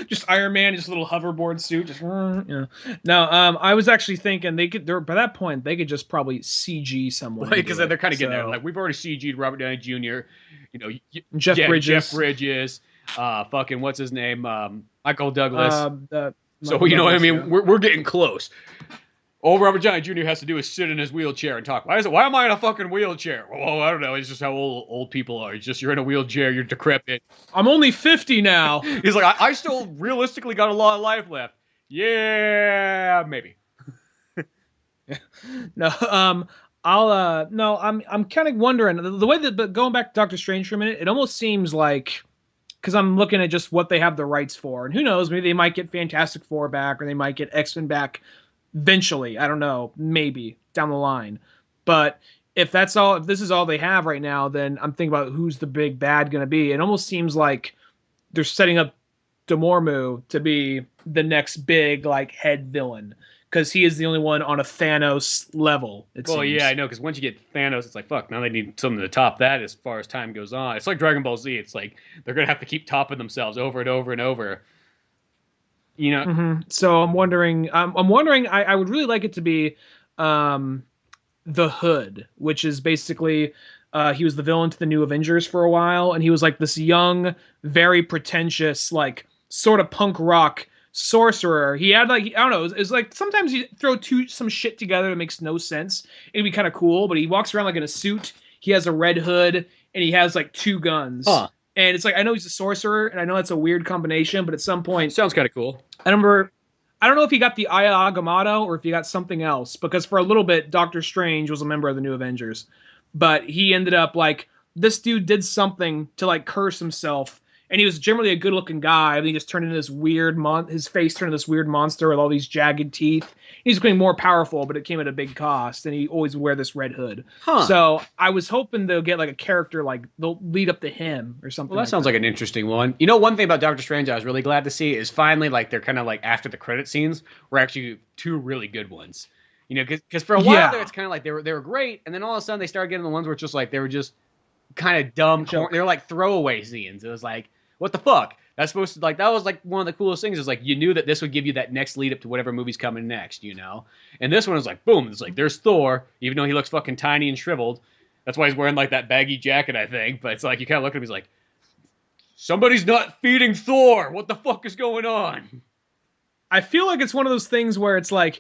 Just Iron Man, just a little hoverboard suit. Just, No, I was actually thinking by that point, they could just probably CG someone. Because they're kind of getting there. Like, we've already CG'd Robert Downey Jr., you know, Jeff Bridges, fucking, what's his name? Michael Douglas. So, you know what I mean? Yeah. We're getting close. All Robert Downey Jr. has to do is sit in his wheelchair and talk. Why am I in a fucking wheelchair? Well, I don't know. It's just how old people are. It's just you're in a wheelchair, you're decrepit. I'm only 50 now. He's like, I still realistically got a lot of life left. Yeah, maybe. No, no, I'm kind of wondering the way that, but going back to Doctor Strange for a minute, it almost seems like, because I'm looking at just what they have the rights for, and who knows, maybe they might get Fantastic Four back, or they might get X-Men back eventually. I don't know, maybe down the line. But if this is all they have right now, then I'm thinking about who's the big bad going to be. It almost seems like they're setting up Dormammu to be the next big like head villain, because he is the only one on a Thanos level. Well, yeah, I know, because once you get Thanos, it's like, fuck, now they need something to top that as far as time goes on. It's like Dragon Ball Z. It's like they're going to have to keep topping themselves over and over and over. You know? Mm-hmm. So I'm wondering, I would really like it to be the Hood, which is basically, he was the villain to the New Avengers for a while, and he was like this young, very pretentious, like sort of punk rock sorcerer. He had like, I don't know, it's like sometimes you throw some shit together that makes no sense. It'd be kind of cool, but he walks around like in a suit. He has a red hood and he has like 2 guns. Huh. And it's like, I know he's a sorcerer, and I know that's a weird combination, but at some point, sounds kind of cool. I don't know if he got the Aya Agamotto or if he got something else, because for a little bit, Doctor Strange was a member of the New Avengers, but he ended up like, this dude did something to like curse himself. And he was generally a good-looking guy, and he just turned into this weird his face turned into this weird monster with all these jagged teeth. He's becoming more powerful, but it came at a big cost, and he always wear this red hood. Huh. So I was hoping they'll get like a character, like they'll lead up to him or something. Well, that sounds like an interesting one. You know, one thing about Doctor Strange I was really glad to see is finally, like, they're kind of like after the credit scenes were actually 2 really good ones. You know, because for a while there, it's kind of like they were great, and then all of a sudden they started getting the ones where it's just like they were just kind of dumb. They were like throwaway scenes. It was like, what the fuck? That's supposed to, like, that was like one of the coolest things, is like you knew that this would give you that next lead up to whatever movie's coming next, you know? And this one was like, boom, it's like there's Thor, even though he looks fucking tiny and shriveled. That's why he's wearing like that baggy jacket, I think. But it's like you kind of look at him, he's like, somebody's not feeding Thor. What the fuck is going on? I feel like it's one of those things where it's like,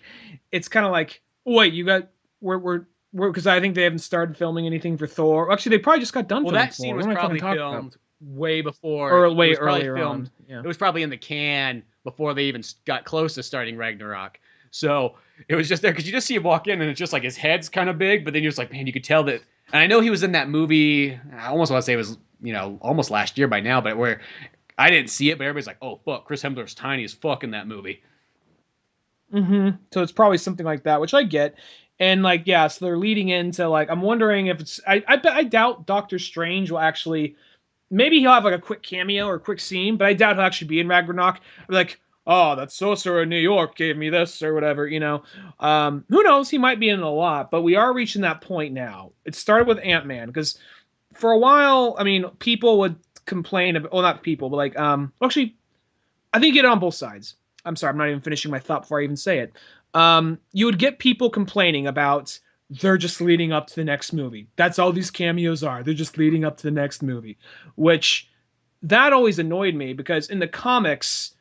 it's kind of like, wait, you got we're because I think they haven't started filming anything for Thor. Actually, they probably just got done. Well, filming that scene Thor. was probably filmed way before, or way earlier on. Yeah. It was probably in the can before they even got close to starting Ragnarok. So it was just there because you just see him walk in and it's just like his head's kind of big, but then you're just like, man, you could tell that. And I know he was in that movie. I almost want to say it was, you know, almost last year by now, but where I didn't see it, but everybody's like, oh fuck, Chris Hemsworth's tiny as fuck in that movie. Mm-hmm. So it's probably something like that, which I get. And like, yeah, so they're leading into like, I'm wondering if it's, I doubt Doctor Strange will actually, maybe he'll have like a quick cameo or a quick scene, but I doubt he'll actually be in Ragnarok. Like, oh, that sorcerer in New York gave me this or whatever, you know. Who knows? He might be in it a lot, but we are reaching that point now. It started with Ant-Man, because for a while, I mean, people would complain about, well, not people, but like, actually, I think you get it on both sides. I'm sorry, I'm not even finishing my thought before I even say it. You would get people complaining about, they're just leading up to the next movie. That's all these cameos are. They're just leading up to the next movie, which that always annoyed me, because in the comics,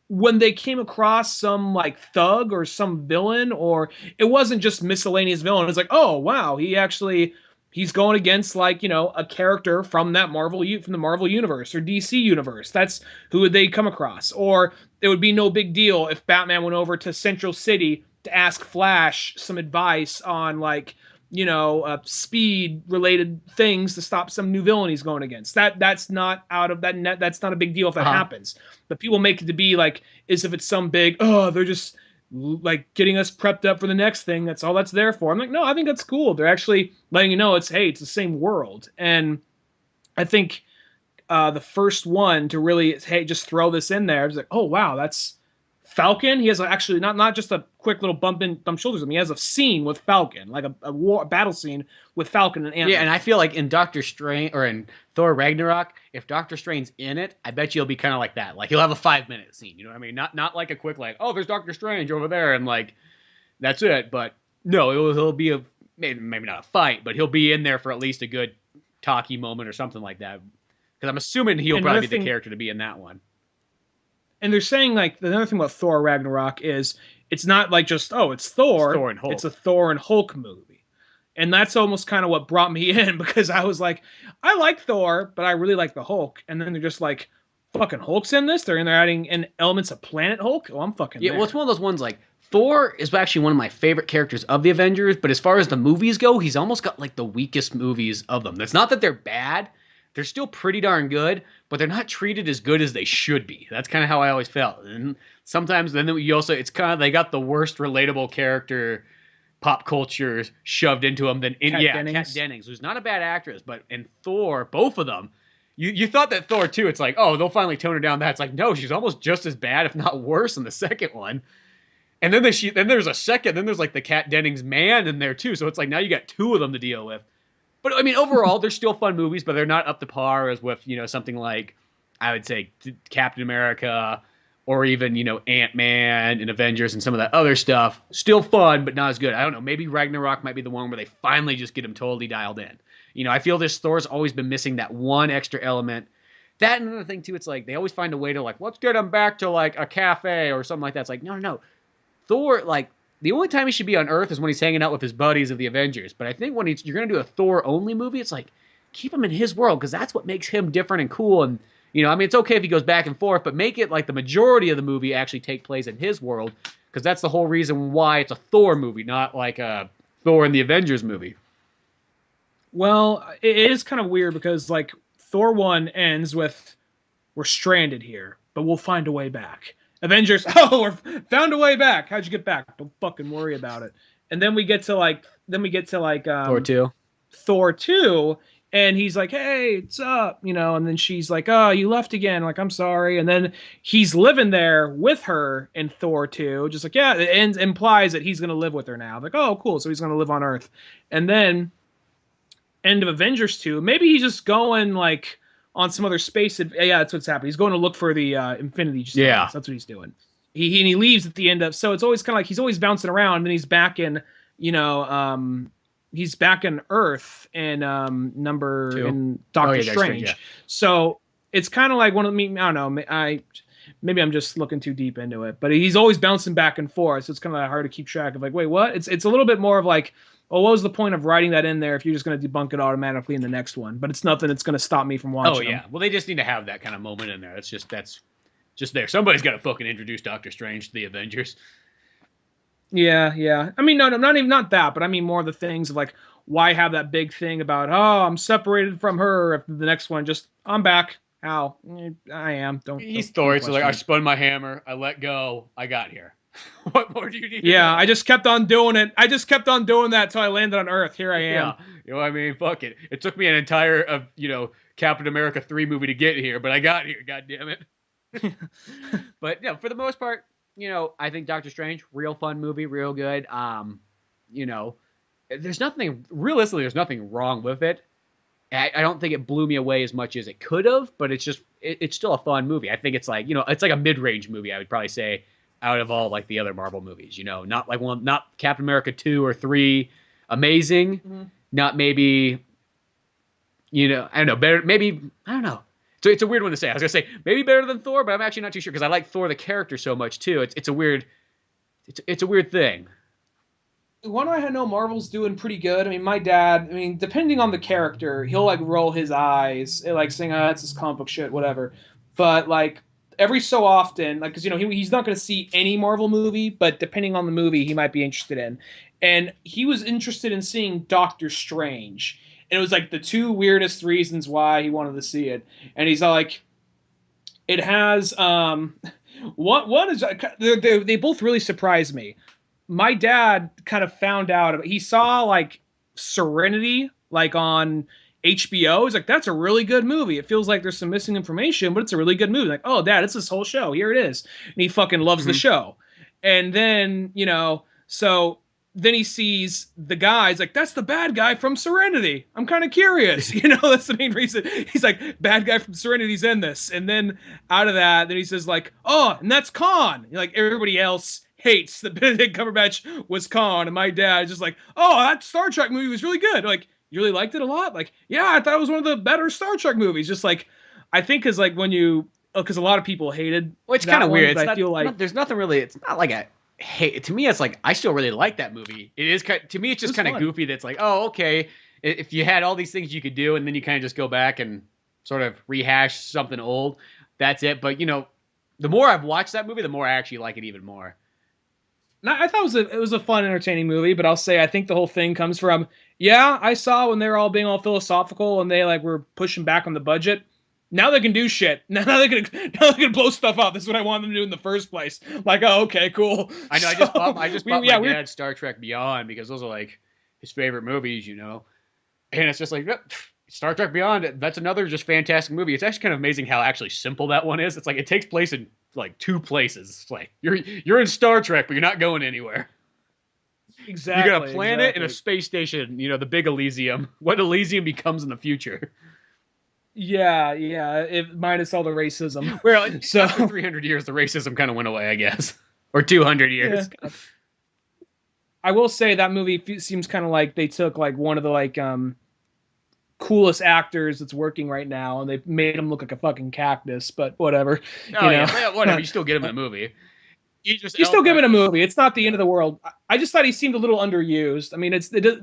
when they came across some like thug or some villain, or it wasn't just miscellaneous villain, it's like, oh wow, he's going against, like, you know, a character from that from the Marvel universe or DC universe. That's who would they come across. Or it would be no big deal if Batman went over to Central City to ask Flash some advice on, like, you know, speed related things to stop some new villain he's going against. That's not out of that net. That's not a big deal if that happens. But people make it to be like, as if it's some big, oh, they're just like getting us prepped up for the next thing. That's all that's there for. I'm like, no, I think that's cool. They're actually letting you know it's the same world. And I think the first one to really, hey, just throw this in there, it's like, oh wow, that's Falcon. He has actually not just a quick little bump shoulders with him. He has a scene with Falcon, like a battle scene with Falcon and Ant-Man. Yeah, and I feel like in Doctor Strange or in Thor Ragnarok, if Doctor Strange's in it, I bet you he'll be kind of like that. Like he'll have a 5-minute scene. You know what I mean? Not like a quick like, oh, there's Doctor Strange over there, and like that's it. But no, he'll be maybe not a fight, but he'll be in there for at least a good talky moment or something like that. Because I'm assuming he'll probably be the character to be in that one. And they're saying, like, another thing about Thor Ragnarok is it's not like just, oh, it's Thor. Thor and Hulk. It's a Thor and Hulk movie. And that's almost kind of what brought me in, because I was like, I like Thor, but I really like the Hulk. And then they're just like, fucking Hulk's in this? They're adding in elements of Planet Hulk? Oh, I'm fucking there. Well, it's one of those ones like, Thor is actually one of my favorite characters of the Avengers, but as far as the movies go, he's almost got like the weakest movies of them. It's not that they're bad. They're still pretty darn good, but they're not treated as good as they should be. That's kind of how I always felt. And sometimes then you also, it's kind of, they got the worst relatable character pop culture shoved into them than Kat Dennings, who's not a bad actress, but in Thor, both of them, you thought that Thor 2, it's like, oh, they'll finally tone her down. That's like, no, she's almost just as bad, if not worse, in the second one. And then there's a second, then there's like the Kat Dennings man in there too. So it's like now you got two of them to deal with. But I mean, overall, they're still fun movies, but they're not up to par as with, something like, I would say, Captain America, or even, Ant-Man and Avengers and some of that other stuff. Still fun, but not as good. I don't know. Maybe Ragnarok might be the one where they finally just get them totally dialed in. I feel this Thor's always been missing that one extra element. That and another thing, too, it's like they always find a way to, like, let's get him back to, like, a cafe or something like that. It's like, no. Thor, like, the only time he should be on Earth is when he's hanging out with his buddies of the Avengers. But I think when you're going to do a Thor-only movie, it's like, keep him in his world, because that's what makes him different and cool. And, it's okay if he goes back and forth, but make it like the majority of the movie actually take place in his world, because that's the whole reason why it's a Thor movie, not like a Thor and the Avengers movie. Well, it is kind of weird, because, like, Thor 1 ends with, we're stranded here, but we'll find a way back. Avengers, we're found a way back. How'd you get back? Don't fucking worry about it. And then we get to Thor 2, and he's like, hey, what's up? And then she's like, oh, you left again. Like, I'm sorry. And then he's living there with her in Thor 2. Just like, yeah, it implies that he's going to live with her now. Like, oh, cool. So he's going to live on Earth. And then end of Avengers 2, maybe he's just going, like, on some other space. Yeah, that's what's happening. He's going to look for the Infinity Stones. Yeah, that's what he's doing. He leaves at the end of. So it's always kind of like he's always bouncing around. And then he's back in, he's back in Earth in in Doctor Strange. Yeah. So it's kind of like one of the. I don't know. Maybe I'm just looking too deep into it, but he's always bouncing back and forth. So it's kind of hard to keep track of. Like, wait, what? It's a little bit more of like, well, what was the point of writing that in there if you're just going to debunk it automatically in the next one? But it's nothing that's going to stop me from watching. Oh, yeah. Well, they just need to have that kind of moment in there. That's just there. Somebody's got to fucking introduce Doctor Strange to the Avengers. Yeah. I mean, no, not that, but I mean more the things of like, why have that big thing about, oh, I'm separated from her. If the next one, just, I'm back. How? I am. He's Thor. So like, I spun my hammer. I let go. I got here. What more do you need? Yeah, I just kept on doing it. I just kept on doing that till I landed on Earth. Here I am. Yeah. I mean, fuck it. It took me an entire, Captain America 3 movie to get here, but I got here. God damn it. But yeah, for the most part, I think Doctor Strange, real fun movie, real good. There's nothing wrong with it. I don't think it blew me away as much as it could have, but it's still a fun movie. I think it's like, it's like a mid-range movie, I would probably say, out of all like the other Marvel movies, not Captain America 2 or 3 amazing, not maybe, I don't know, better, maybe, I don't know. So it's a weird one to say. I was gonna say maybe better than Thor, but I'm actually not too sure because I like Thor the character so much too. It's a weird thing. One I know Marvel's doing pretty good. I mean, my dad, depending on the character, he'll like roll his eyes, like saying, "Oh, that's this comic book shit, whatever." But like every so often, like, because he's not going to see any Marvel movie, but depending on the movie, he might be interested in. And he was interested in seeing Doctor Strange. And it was like the two weirdest reasons why he wanted to see it. And he's like, it has one is they both really surprised me. My dad kind of found out, he saw like Serenity like on HBO. He's like, that's a really good movie. It feels like there's some missing information, but it's a really good movie. Like, oh, Dad, it's this whole show. Here it is. And he fucking loves the show. And then, so then he sees the guy. He's like, that's the bad guy from Serenity. I'm kind of curious. That's the main reason. He's like, bad guy from Serenity's in this. And then out of that, then he says like, oh, and that's Khan. Like everybody else hates that Benedict Cumberbatch was Khan. And my dad is just like, oh, that Star Trek movie was really good. Like, you really liked it a lot? Like, yeah, I thought it was one of the better Star Trek movies. Just like, I think because a lot of people hated. Well, it's kind of weird. I feel like there's nothing really. It's not like hey, to me, it's like I still really like that movie. It is to me, it's just kind of goofy. That's like, oh, okay. If you had all these things you could do, and then you kind of just go back and sort of rehash something old, that's it. But the more I've watched that movie, the more I actually like it even more. I thought it was a fun, entertaining movie, but I'll say I think the whole thing comes from, yeah, I saw when they were all being all philosophical and they like were pushing back on the budget. Now they can do shit. Now they can blow stuff up. This is what I wanted them to do in the first place. Like, oh, okay, cool. I know. So, I just bought my dad Star Trek Beyond because those are like his favorite movies, and it's just like Star Trek Beyond. That's another just fantastic movie. It's actually kind of amazing how actually simple that one is. It's like it takes place in like 2 places. It's like you're in Star Trek, but you're not going anywhere. Exactly. You got a planet and a space station. The big Elysium. What Elysium becomes in the future. Yeah. Minus all the racism. Well, so after 300 years, the racism kind of went away, I guess, or 200 years. Yeah. I will say that movie seems kind of like they took like one of the like coolest actors that's working right now, and they made him look like a fucking cactus. But whatever. Yeah, whatever. You still get him in a movie. You still give it a movie. It's not the end of the world. I just thought he seemed a little underused. I mean,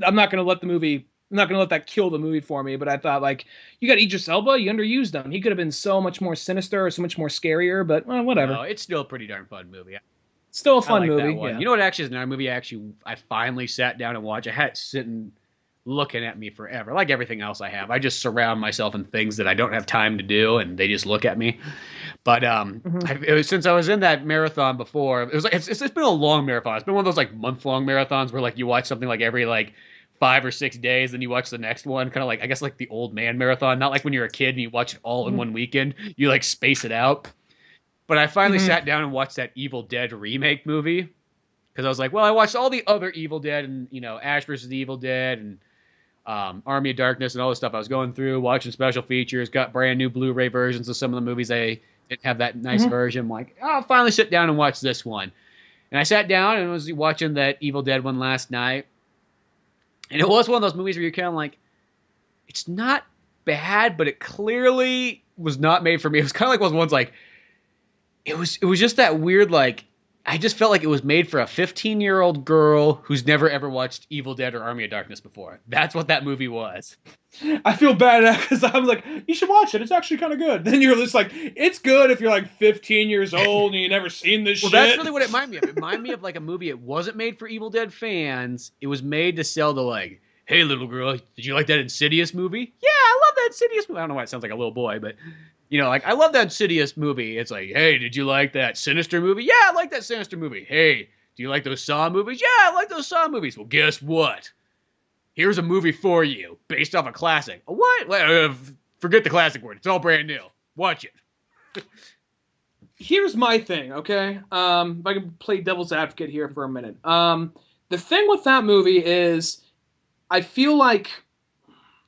I'm not going to let the movie. I'm not going to let that kill the movie for me, but I thought, like, you got Idris Elba, you underused him. He could have been so much more sinister or so much more scarier, but whatever. No, it's still a pretty darn fun movie. Still a fun movie. Yeah. You know what actually is another movie I finally sat down and watched? I had it sitting looking at me forever. Like everything else I have. I just surround myself in things that I don't have time to do, and they just look at me. But since I was in that marathon before, it was like it's been a long marathon. It's been one of those like month-long marathons where like you watch something like every like 5 or 6 days, then you watch the next one, kind of like I guess like the old man marathon. Not like when you're a kid and you watch it all in one weekend. You like space it out. But I finally sat down and watched that Evil Dead remake movie because I was like, well, I watched all the other Evil Dead and Ash vs. the Evil Dead and Army of Darkness and all this stuff. I was going through watching special features, got brand new Blu-ray versions of some of the movies. I didn't have that nice version. I'm like, I'll finally sit down and watch this one. And I sat down and was watching that Evil Dead one last night. And it was one of those movies where you're kind of like, it's not bad, but it clearly was not made for me. It was kind of like one of those ones like, it was just that weird, like, I just felt like it was made for a 15-year-old girl who's never ever watched Evil Dead or Army of Darkness before. That's what that movie was. I feel bad because I'm like, you should watch it. It's actually kind of good. Then you're just like, it's good if you're like 15 years old and you've never seen this shit. Well, that's really what it reminded me of. It reminded me of like a movie. It wasn't made for Evil Dead fans. It was made to sell the like, hey, little girl, did you like that Insidious movie? Yeah, I love that Insidious movie. I don't know why it sounds like a little boy, but... like, I love that Insidious movie. It's like, hey, did you like that Sinister movie? Yeah, I like that Sinister movie. Hey, do you like those Saw movies? Yeah, I like those Saw movies. Well, guess what? Here's a movie for you, based off a classic. What? Forget the classic word. It's all brand new. Watch it. Here's my thing, okay? If I can play devil's advocate here for a minute. The thing with that movie is, I feel like...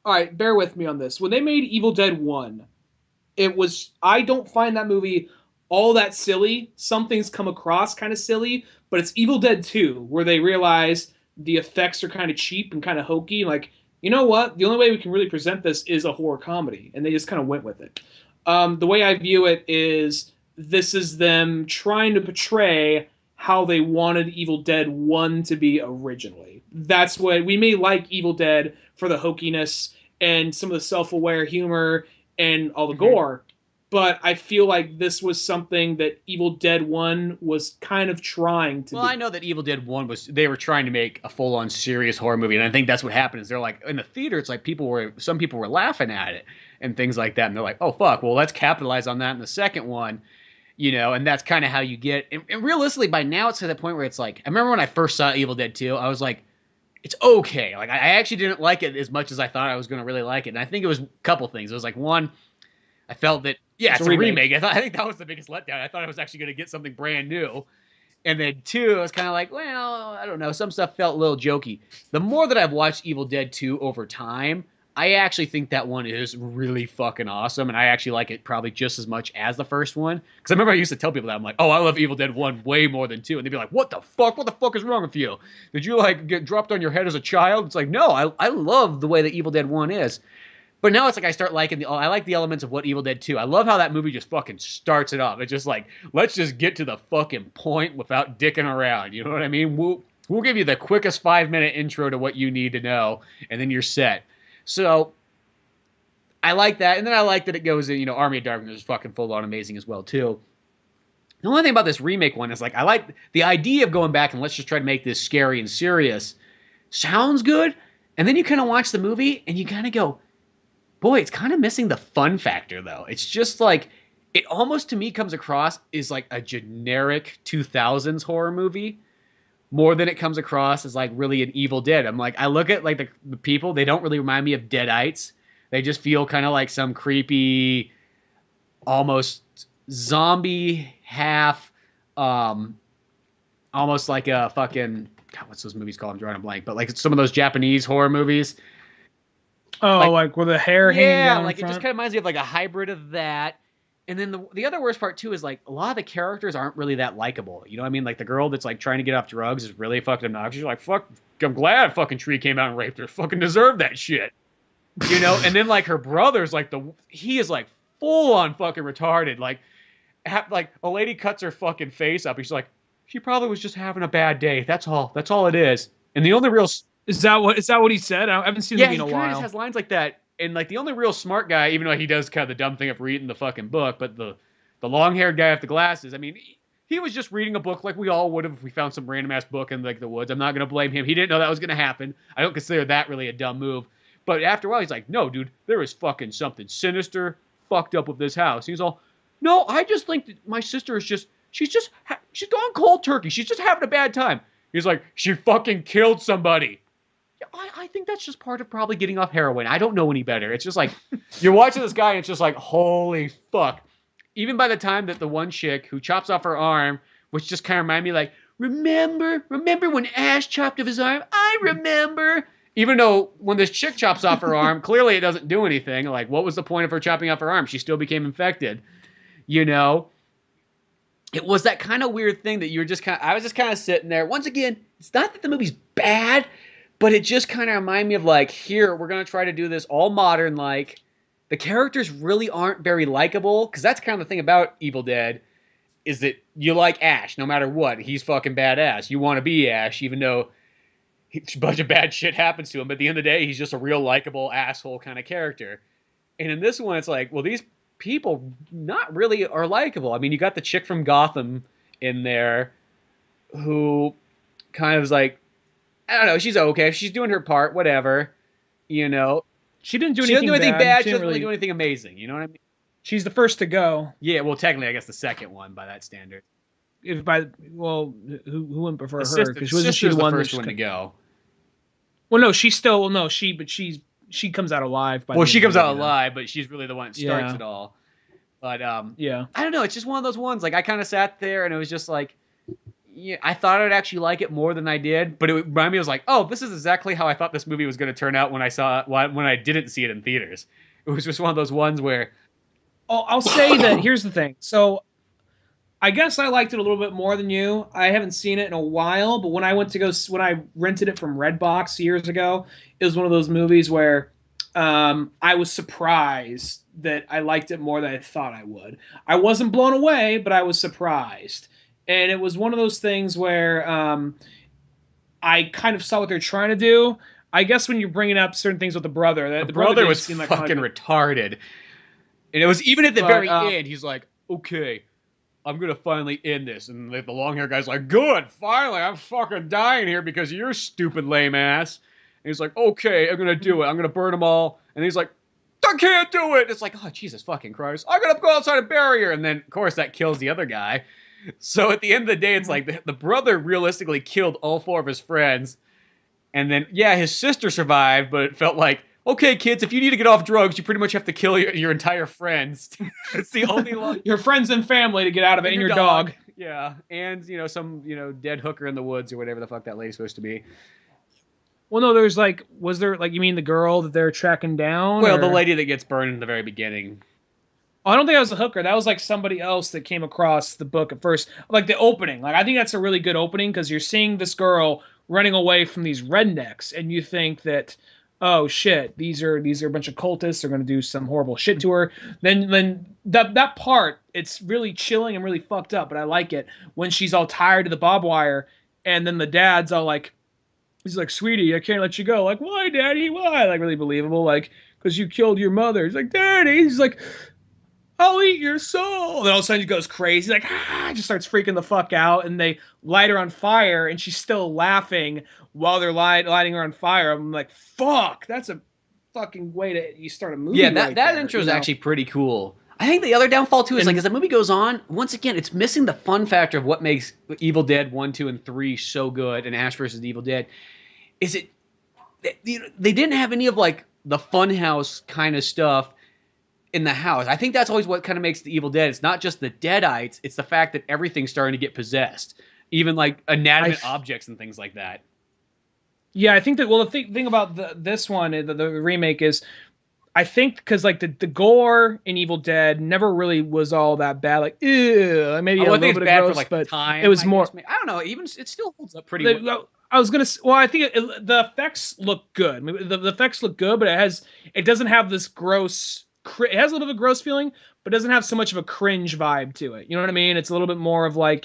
All right, bear with me on this. When they made Evil Dead 1... I don't find that movie all that silly. Some things come across kind of silly, but it's Evil Dead 2 where they realize the effects are kind of cheap and kind of hokey. Like, you know what? The only way we can really present this is a horror comedy, and they just kind of went with it. The way I view it is this is them trying to portray how they wanted Evil Dead 1 to be originally. That's what we may like Evil Dead for the hokiness and some of the self-aware humor and all the gore, but I feel like this was something that Evil Dead 1 was kind of trying to Well, I know that Evil Dead 1 they were trying to make a full-on serious horror movie, and I think that's what happened is they're like, in the theater, it's like some people were laughing at it and things like that, and they're like, oh, fuck, well, let's capitalize on that in the second one, and that's kind of how you get, and realistically, by now, it's to the point where it's like, I remember when I first saw Evil Dead 2, I was like, it's okay. Like, I actually didn't like it as much as I thought I was going to really like it. And I think it was a couple things. It was like, one, I felt that, it's a remake. I think that was the biggest letdown. I thought I was actually going to get something brand new. And then two, I was kind of like, well, I don't know. Some stuff felt a little jokey. The more that I've watched Evil Dead 2 over time, I actually think that one is really fucking awesome, and I actually like it probably just as much as the first one. Because I remember I used to tell people that. I'm like, oh, I love Evil Dead 1 way more than 2. And they'd be like, what the fuck? What the fuck is wrong with you? Did you, like, get dropped on your head as a child? It's like, no, I love the way that Evil Dead 1 is. But now it's like I start liking I like the elements of what Evil Dead 2. I love how that movie just fucking starts it off. It's just like, let's just get to the fucking point without dicking around. You know what I mean? We'll give you the quickest 5-minute intro to what you need to know, and then you're set. So I like that, and then I like that it goes in, Army of Darkness is fucking full on amazing as well too. The only thing about this remake one is like I like the idea of going back and let's just try to make this scary and serious. Sounds good, and then you kind of watch the movie and you kind of go, boy, it's kind of missing the fun factor though. It's just like it almost to me comes across as like a generic 2000s horror movie more than it comes across as like really an Evil Dead. I'm like, I look at like the people, they don't really remind me of Deadites. They just feel kind of like some creepy, almost zombie half, almost like a fucking, God, what's those movies called? I'm drawing a blank, but like some of those Japanese horror movies. Oh, like with the hair hanging down like in front? It just kind of reminds me of like a hybrid of that. And then the other worst part too is like a lot of the characters aren't really that likable. You know what I mean? Like the girl that's like trying to get off drugs is really fucking obnoxious. You're like, fuck, I'm glad fucking Tree came out and raped her. Fucking deserved that shit. And then like her brother's like he is like full on fucking retarded. Like a lady cuts her fucking face up. He's like, she probably was just having a bad day. That's all. That's all it is. And the only real is that what he said? I haven't seen the movie in a while. Yeah, he just has lines like that. And like the only real smart guy, even though he does kind of the dumb thing of reading the fucking book, but the long-haired guy with the glasses, I mean, he was just reading a book like we all would have if we found some random ass book in like the woods. I'm not gonna blame him. He didn't know that was gonna happen. I don't consider that really a dumb move. But after a while, he's like, no, dude, there is fucking something sinister, fucked up with this house. He's all, no, I just think that my sister is she's gone cold turkey. She's just having a bad time. He's like, she fucking killed somebody. I think that's just part of probably getting off heroin. I don't know any better. It's just like, you're watching this guy and it's just like, holy fuck. Even by the time that the one chick who chops off her arm, which just kind of reminded me like, remember when Ash chopped off his arm? I remember. Even though when this chick chops off her arm, clearly it doesn't do anything. Like, what was the point of her chopping off her arm? She still became infected. It was that kind of weird thing that I was just kind of sitting there. Once again, it's not that the movie's bad, but it just kind of reminded me of like, here, we're going to try to do this all modern. Like, the characters really aren't very likable. Because that's kind of the thing about Evil Dead, is that you like Ash no matter what. He's fucking badass. You want to be Ash, even though a bunch of bad shit happens to him. But at the end of the day, he's just a real likable asshole kind of character. And in this one, it's like, well, these people not really are likable. I mean, you got the chick from Gotham in there who kind of is like, I don't know, she's okay. She's doing her part, whatever. She didn't do anything bad. She doesn't really do anything amazing. You know what I mean? She's the first to go. Yeah, well, technically, I guess the second one by that standard. Who wouldn't prefer her? Because wasn't she the first one to go? Well, no, she's still she comes out alive. She comes out alive, but she's really the one that starts it all. But yeah, I don't know. It's just one of those ones. Like I kind of sat there and it was just like, yeah, I thought I'd actually like it more than I did. But it reminded me, I was like, oh, this is exactly how I thought this movie was going to turn out when I didn't see it in theaters. It was just one of those ones where. Oh, I'll say that. Here's the thing. So, I guess I liked it a little bit more than you. I haven't seen it in a while, but when I rented it from Redbox years ago, it was one of those movies where I was surprised that I liked it more than I thought I would. I wasn't blown away, but I was surprised. And it was one of those things where I kind of saw what they're trying to do. I guess when you're bringing up certain things with the brother, the brother was fucking retarded. And it was even at the very end, he's like, okay, I'm going to finally end this. And the long hair guy's like, good, finally, I'm fucking dying here because of your stupid lame ass. And he's like, okay, I'm going to do it. I'm going to burn them all. And he's like, I can't do it. It's like, oh, Jesus fucking Christ. I'm going to go outside and bury her. And then, of course, that kills the other guy. So at the end of the day, it's like the brother realistically killed all 4 of his friends. And then, yeah, his sister survived, but it felt like, okay, kids, if you need to get off drugs, you pretty much have to kill your entire friends. It's the only your friends and family to get out of it, and your dog. Yeah, and some dead hooker in the woods or whatever the fuck that lady's supposed to be. Well, no, was there you mean the girl that they're tracking down? Well, the lady that gets burned in the very beginning. Oh, I don't think that was a hooker. That was like somebody else that came across the book at first. Like the opening. Like I think that's a really good opening because you're seeing this girl running away from these rednecks, and you think that oh shit, these are a bunch of cultists. They're gonna do some horrible shit to her. Then that part, it's really chilling and really fucked up, but I like it when she's all tired of the barbed wire, and then the dad's all like, he's like, sweetie, I can't let you go. Like, why, daddy? Why? Like, really believable. Like, because you killed your mother. He's like, daddy. He's like, I'll eat your soul. And all of a sudden he goes crazy, like, just starts freaking the fuck out. And they light her on fire, and she's still laughing while they're lighting her on fire. I'm like, fuck, that's a fucking way to you start a movie. Yeah, that intro is actually pretty cool. I think the other downfall too is like as the movie goes on, once again, it's missing the fun factor of what makes Evil Dead 1, 2, and 3 so good, and Ash vs. Evil Dead. Is it they didn't have any of like the funhouse kind of stuff in the house. I think that's always what kind of makes the Evil Dead. It's not just the deadites, it's the fact that everything's starting to get possessed. Even like inanimate objects and things like that. Yeah, I think that, well, the thing about this one, the remake, is I think because like the gore in Evil Dead never really was all that bad. Like, ew, maybe a little bit of gross, for, like, but time, it was more. I don't know. Even it still holds up pretty well. I was gonna. Well, I think the effects look good. I mean, the effects look good, but it doesn't have this gross. It has a little bit of a gross feeling, but doesn't have so much of a cringe vibe to it. You know what I mean? It's a little bit more of like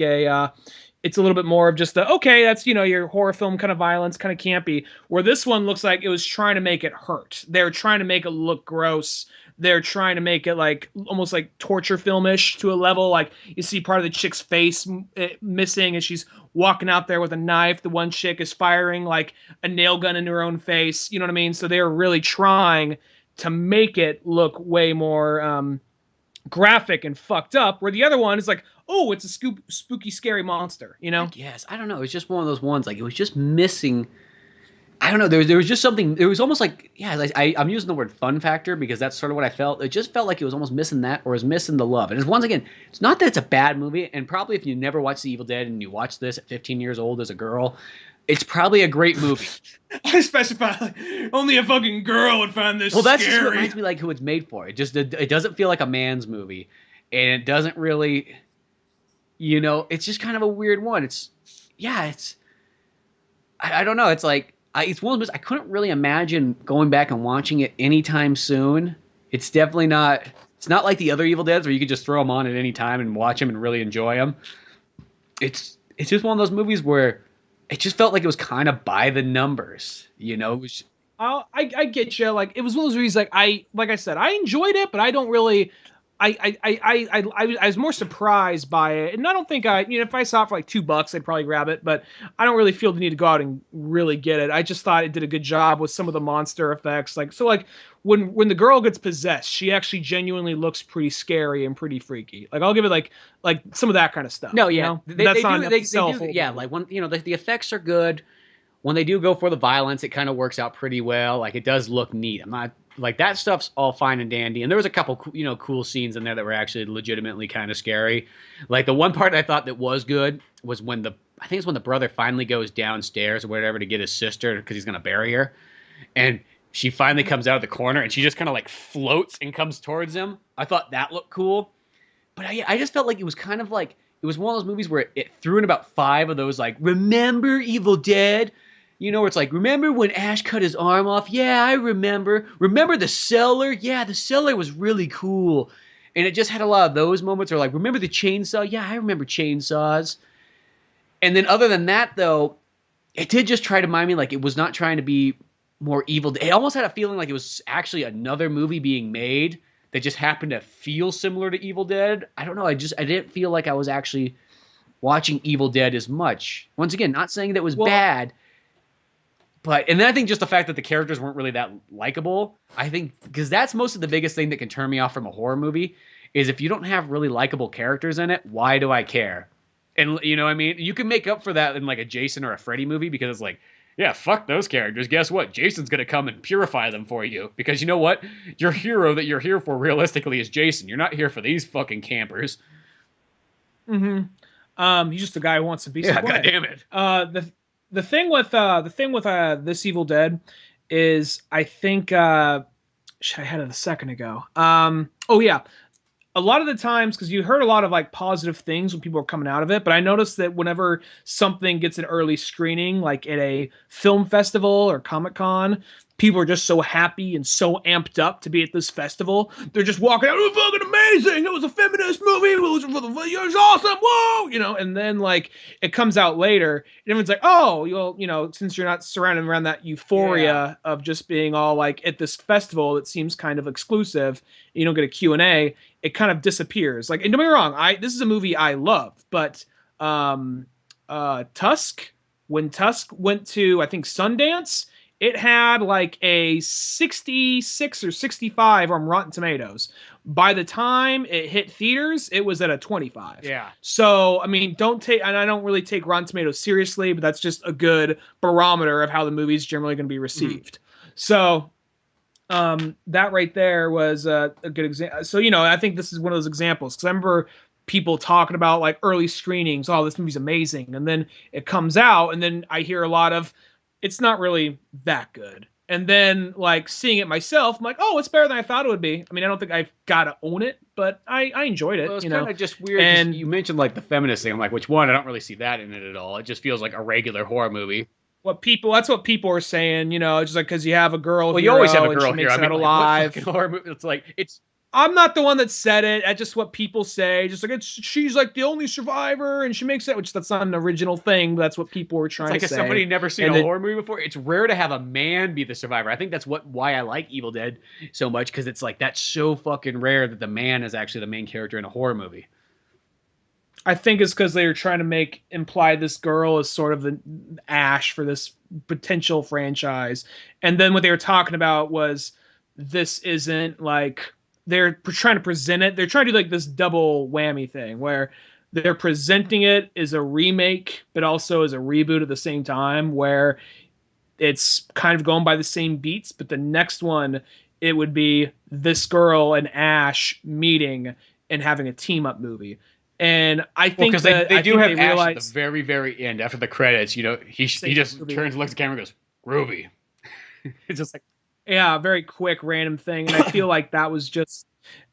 it's a little bit more of just okay, that's, your horror film kind of violence, kind of campy. Where this one looks like it was trying to make it hurt. They're trying to make it look gross. They're trying to make it like almost like torture film-ish to a level. Like you see part of the chick's face missing, and she's walking out there with a knife. The one chick is firing like a nail gun into her own face. You know what I mean? So they're really trying to make it look way more graphic and fucked up, where the other one is like, oh, it's a spooky, scary monster, Yes, I don't know. It's just one of those ones, like, it was just missing. I don't know. There was just something. It was almost like, yeah, I'm using the word fun factor because that's sort of what I felt. It just felt like it was almost missing that, or was missing the love. And once again, it's not that it's a bad movie, and probably if you never watched The Evil Dead and you watched this at 15 years old as a girl, it's probably a great movie. I specify, like, only a fucking girl would find this scary. Well, that's just what reminds me like who it's made for. It doesn't feel like a man's movie, and it doesn't really, it's just kind of a weird one. I don't know. It's like it's one of those. I couldn't really imagine going back and watching it anytime soon. It's definitely not. It's not like the other Evil Deads where you could just throw them on at any time and watch them and really enjoy them. It's just one of those movies where it just felt like it was kind of by the numbers, It was. I get you. Like, it was one of those movies. Like I said, I enjoyed it, but I don't really. I was more surprised by it, and I don't think if I saw it for like $2, I'd probably grab it, but I don't really feel the need to go out and really get it. I just thought it did a good job with some of the monster effects. Like, so like when the girl gets possessed, she actually genuinely looks pretty scary and pretty freaky. Like, I'll give it like some of that kind of stuff. No, yeah, that's not enough to sell. Yeah, like when the effects are good. When they do go for the violence, it kind of works out pretty well. Like, it does look neat. I'm not like, that stuff's all fine and dandy. And there was a couple, cool scenes in there that were actually legitimately kind of scary. Like, the one part I thought that was good was when I think it's when the brother finally goes downstairs or whatever to get his sister because he's going to bury her. And she finally comes out of the corner and she just kind of like floats and comes towards him. I thought that looked cool. But I just felt like it was kind of like, it was one of those movies where it threw in about 5 of those, like, remember Evil Dead? Where it's like, remember when Ash cut his arm off? Yeah, I remember. Remember the cellar? Yeah, the cellar was really cool. And it just had a lot of those moments. Or like, remember the chainsaw? Yeah, I remember chainsaws. And then other than that, though, it did just try to remind me like it was not trying to be more Evil Dead. It almost had a feeling like it was actually another movie being made that just happened to feel similar to Evil Dead. I don't know. I didn't feel like I was actually watching Evil Dead as much. Once again, not saying that it was bad. And then I think just the fact that the characters weren't really that likable, I think, because that's most of the biggest thing that can turn me off from a horror movie, is if you don't have really likable characters in it, why do I care? And, what I mean? You can make up for that in like a Jason or a Freddy movie because it's like, yeah, fuck those characters. Guess what? Jason's going to come and purify them for you. Because you know what? Your hero that you're here for realistically is Jason. You're not here for these fucking campers. Mm-hmm. He's just a guy who wants to be Yeah, goddammit. The thing with this Evil Dead is, I think I had it a second ago. Oh yeah, a lot of the times, because you heard a lot of like positive things when people were coming out of it, but I noticed that whenever something gets an early screening, like at a film festival or Comic-Con, people are just so happy and so amped up to be at this festival. They're just walking out, it was fucking amazing. It was a feminist movie. It was awesome. Whoa, and then like it comes out later, and everyone's like, oh, since you're not surrounded around that euphoria of just being all like at this festival that seems kind of exclusive, you don't get a Q&A, it kind of disappears. Like, and don't get me wrong, this is a movie I love, but Tusk, when Tusk went to, I think, Sundance, it had like a 66 or 65 on Rotten Tomatoes. By the time it hit theaters, it was at a 25. Yeah. So, I mean, and I don't really take Rotten Tomatoes seriously, but that's just a good barometer of how the movie's generally going to be received. Mm-hmm. So, that right there was a good example. So, I think this is one of those examples, because I remember people talking about like early screenings, oh, this movie's amazing. And then it comes out, and then I hear a lot of, it's not really that good. And then like seeing it myself, I'm like, oh, it's better than I thought it would be. I mean, I don't think I've got to own it, but I enjoyed it. Well, it's kind of just weird. And you mentioned like the feminist thing. I'm like, which one? I don't really see that in it at all. It just feels like a regular horror movie. That's what people are saying, just like, because you have a girl. Well, you always have a girl here. I mean, alive. What horror movie? It's like, I'm not the one that said it. That's just what people say. Just like she's like the only survivor, and she makes it, which that's not an original thing. But that's what people were trying to say. It's like somebody never seen a horror movie before. It's rare to have a man be the survivor. I think that's why I like Evil Dead so much, because it's like that's so fucking rare that the man is actually the main character in a horror movie. I think it's because they were trying to imply this girl as sort of the Ash for this potential franchise, and then what they were talking about was this isn't like. They're trying to present it. They're trying to do like this double whammy thing where they're presenting it as a remake, but also as a reboot at the same time, where it's kind of going by the same beats. But the next one, it would be this girl and Ash meeting and having a team up movie. And I think because they do have Ash at the very, very end after the credits. He just turns, looks at the camera, and goes, "Ruby." It's just like. Yeah, very quick, random thing. And I feel like that was just...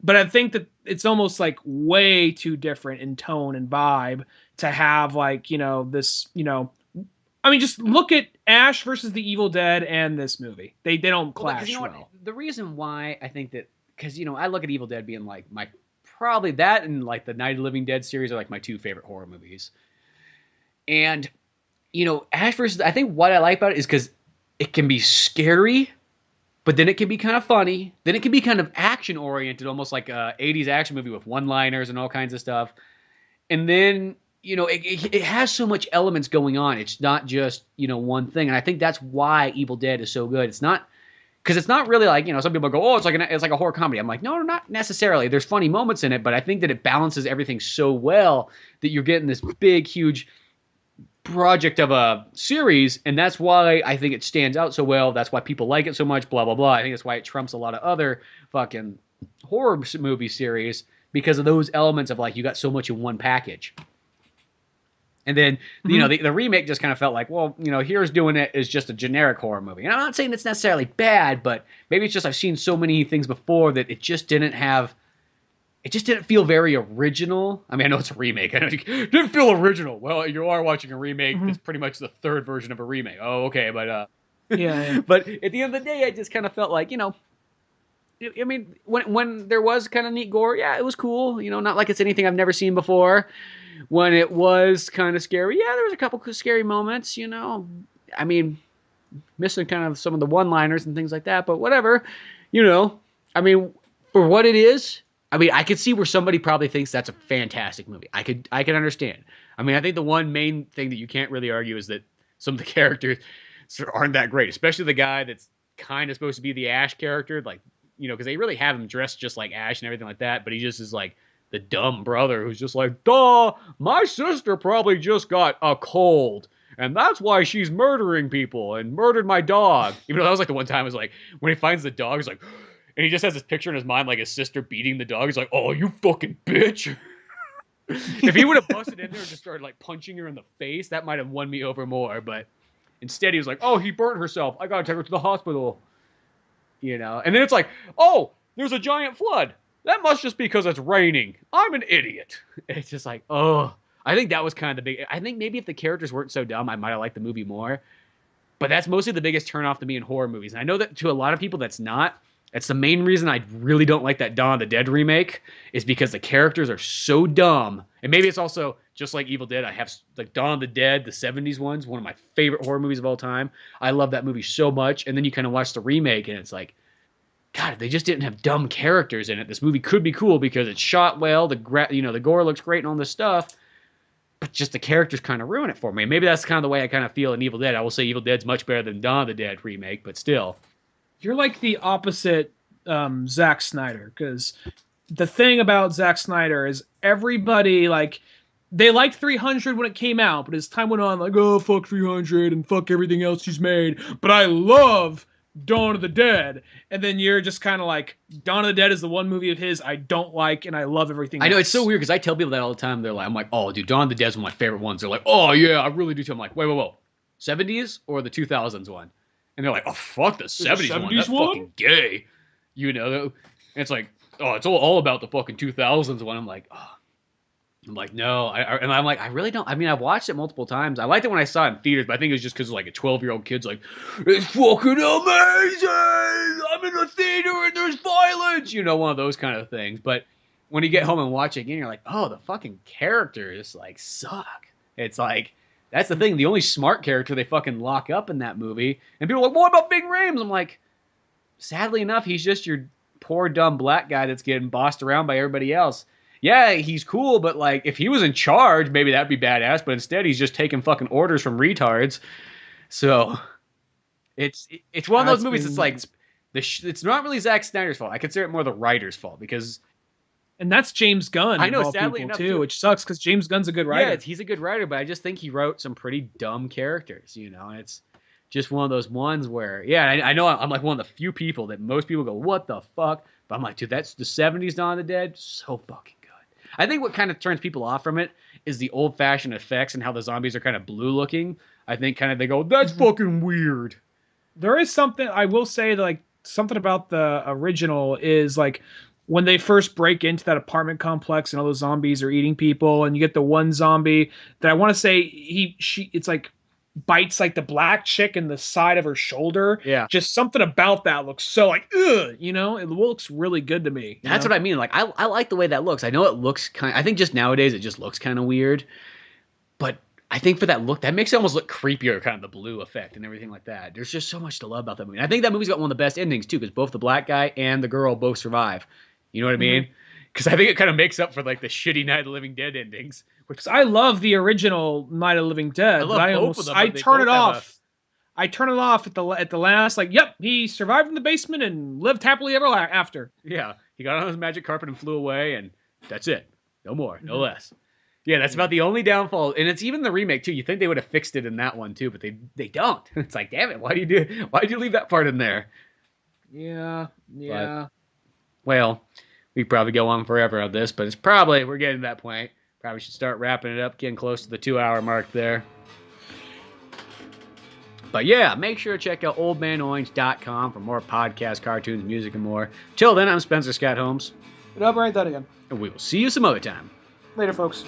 But I think that it's almost like way too different in tone and vibe to have like, this, I mean, just look at Ash versus the Evil Dead and this movie. They don't clash well. The reason why I think that... Because, I look at Evil Dead being like my... Probably that and like the Night of the Living Dead series are like my two favorite horror movies. And, Ash versus... I think what I like about it is because it can be scary... But then it can be kind of funny. Then it can be kind of action-oriented, almost like a 80s action movie with one-liners and all kinds of stuff. And then, it has so much elements going on. It's not just, one thing. And I think that's why Evil Dead is so good. It's not... Because it's not really like, some people go, oh, it's like a horror comedy. I'm like, no, not necessarily. There's funny moments in it, but I think that it balances everything so well that you're getting this big, huge... project of a series, and that's why I think it stands out so well. That's why people like it so much, blah, blah, blah. I think that's why it trumps a lot of other fucking horror movie series, because of those elements of like, you got so much in one package. And then, the remake just kind of felt like, well, here's doing it as just a generic horror movie. And I'm not saying it's necessarily bad, but maybe it's just I've seen so many things before that it just didn't feel very original. I mean, I know it's a remake. I know it didn't feel original. Well, you are watching a remake. It's pretty much the third version of a remake. Oh, okay, but yeah. But at the end of the day, I just kind of felt like, I mean, when there was kind of neat gore, yeah, it was cool. Not like it's anything I've never seen before. When it was kind of scary, yeah, there was a couple scary moments. I mean, missing kind of some of the one-liners and things like that, but whatever. I mean, for what it is. I mean, I could see where somebody probably thinks that's a fantastic movie. I can understand. I mean, I think the one main thing that you can't really argue is that some of the characters aren't that great, especially the guy that's kind of supposed to be the Ash character, like, because they really have him dressed just like Ash and everything like that, but he just is like the dumb brother who's just like, duh, my sister probably just got a cold, and that's why she's murdering people and murdered my dog. Even though that was like the one time it was like, when he finds the dog, he's like... And he just has this picture in his mind, like his sister beating the dog. He's like, oh, you fucking bitch. If he would have busted in there and just started like punching her in the face, that might have won me over more. But instead he was like, oh, he burnt herself. I got to take her to the hospital. And then it's like, oh, there's a giant flood. That must just be because it's raining. I'm an idiot. It's just like, oh. I think that was kind of the big... I think maybe if the characters weren't so dumb, I might have liked the movie more. But that's mostly the biggest turnoff to me in horror movies. And I know that to a lot of people that's not. That's the main reason I really don't like that Dawn of the Dead remake, is because the characters are so dumb. And maybe it's also just like Evil Dead. I have like Dawn of the Dead, the 70s ones, one of my favorite horror movies of all time. I love that movie so much. And then you kind of watch the remake and it's like, God, they just didn't have dumb characters in it. This movie could be cool because it's shot well, the gore looks great and all this stuff. But just the characters kind of ruin it for me. And maybe that's kind of the way I kind of feel in Evil Dead. I will say Evil Dead's much better than Dawn of the Dead remake, but still. You're like the opposite Zack Snyder, because the thing about Zack Snyder is everybody, like, they liked 300 when it came out, but as time went on, like, oh, fuck 300 and fuck everything else he's made. But I love Dawn of the Dead. And then you're just kind of like, Dawn of the Dead is the one movie of his I don't like, and I love everything else. I know, it's so weird, because I tell people that all the time. They're like, I'm like, oh, dude, Dawn of the Dead's one of my favorite ones. They're like, oh, yeah, I really do too. I'm like, wait. 70s or the 2000s one? And they're like, oh, fuck the 70s one. That's fucking gay. You know? And it's like, oh, it's all about the fucking 2000s one. I'm like, oh. I'm like, no. And I'm like, I really don't. I mean, I've watched it multiple times. I liked it when I saw it in theaters, but I think it was just because like a 12-year-old kid's like, it's fucking amazing. I'm in the theater and there's violence. You know, one of those kind of things. But when you get home and watch it again, you're like, oh, the fucking characters like suck. It's like, that's the thing. The only smart character they fucking lock up in that movie. And people are like, what about Big Rames? I'm like, sadly enough, he's just your poor, dumb black guy that's getting bossed around by everybody else. Yeah, he's cool, but like, if he was in charge, maybe that'd be badass. But instead, he's just taking fucking orders from retards. So, it's one of those movies that's like, it's not really Zack Snyder's fault. I consider it more the writer's fault, because... And that's James Gunn. I know, sadly enough, too, which sucks because James Gunn's a good writer. Yeah, he's a good writer, but I just think he wrote some pretty dumb characters, you know? And it's just one of those ones where, yeah, I know I'm like one of the few people that most people go, what the fuck? But I'm like, dude, that's the 70s Dawn of the Dead. So fucking good. I think what kind of turns people off from it is the old-fashioned effects and how the zombies are kind of blue-looking. I think kind of they go, that's fucking weird. There is something, I will say, like, something about the original is, like, when they first break into that apartment complex and all those zombies are eating people, and you get the one zombie that I want to say it's like bites like the black chick in the side of her shoulder. Yeah. Just something about that looks so like, ugh, you know, it looks really good to me. That's what I mean. Like, I like the way that looks. I know it looks I think just nowadays it just looks kind of weird, but I think for that look, that makes it almost look creepier, kind of the blue effect and everything like that. There's just so much to love about that movie. And I think that movie's got one of the best endings too, because both the black guy and the girl both survive. You know what I mean? Because I think it kind of makes up for like the shitty Night of the Living Dead endings. Which I love the original Night of the Living Dead. I love both of them. I turn it off. I turn it off at the last. Like, yep, he survived in the basement and lived happily ever after. Yeah, he got on his magic carpet and flew away, and that's it. No more, no less. Yeah, that's about the only downfall, and it's even the remake too. You think they would have fixed it in that one too, but they don't. It's like, damn it, why did you leave that part in there? Yeah. But, well, we could probably go on forever on this, but we're getting to that point. Probably should start wrapping it up, getting close to the 2-hour mark there. But yeah, make sure to check out oldmanorange.com for more podcasts, cartoons, music, and more. Till then, I'm Spencer Scott Holmes. And I'm Brian Dunigan. And we will see you some other time. Later, folks.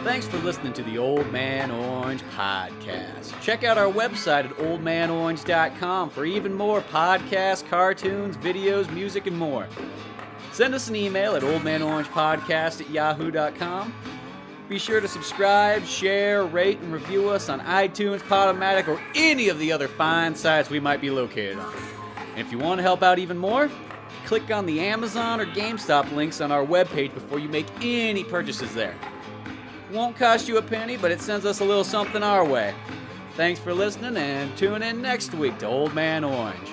Thanks for listening to the Old Man Orange podcast. Check out our website at oldmanorange.com for even more podcasts, cartoons, videos, music, and more. Send us an email at oldmanorangepodcast@yahoo.com. Be sure to subscribe, share, rate, and review us on iTunes, Podomatic, or any of the other fine sites we might be located on. And if you want to help out even more, click on the Amazon or GameStop links on our webpage before you make any purchases there. Won't cost you a penny, but it sends us a little something our way. Thanks for listening, and tune in next week to Old Man Orange.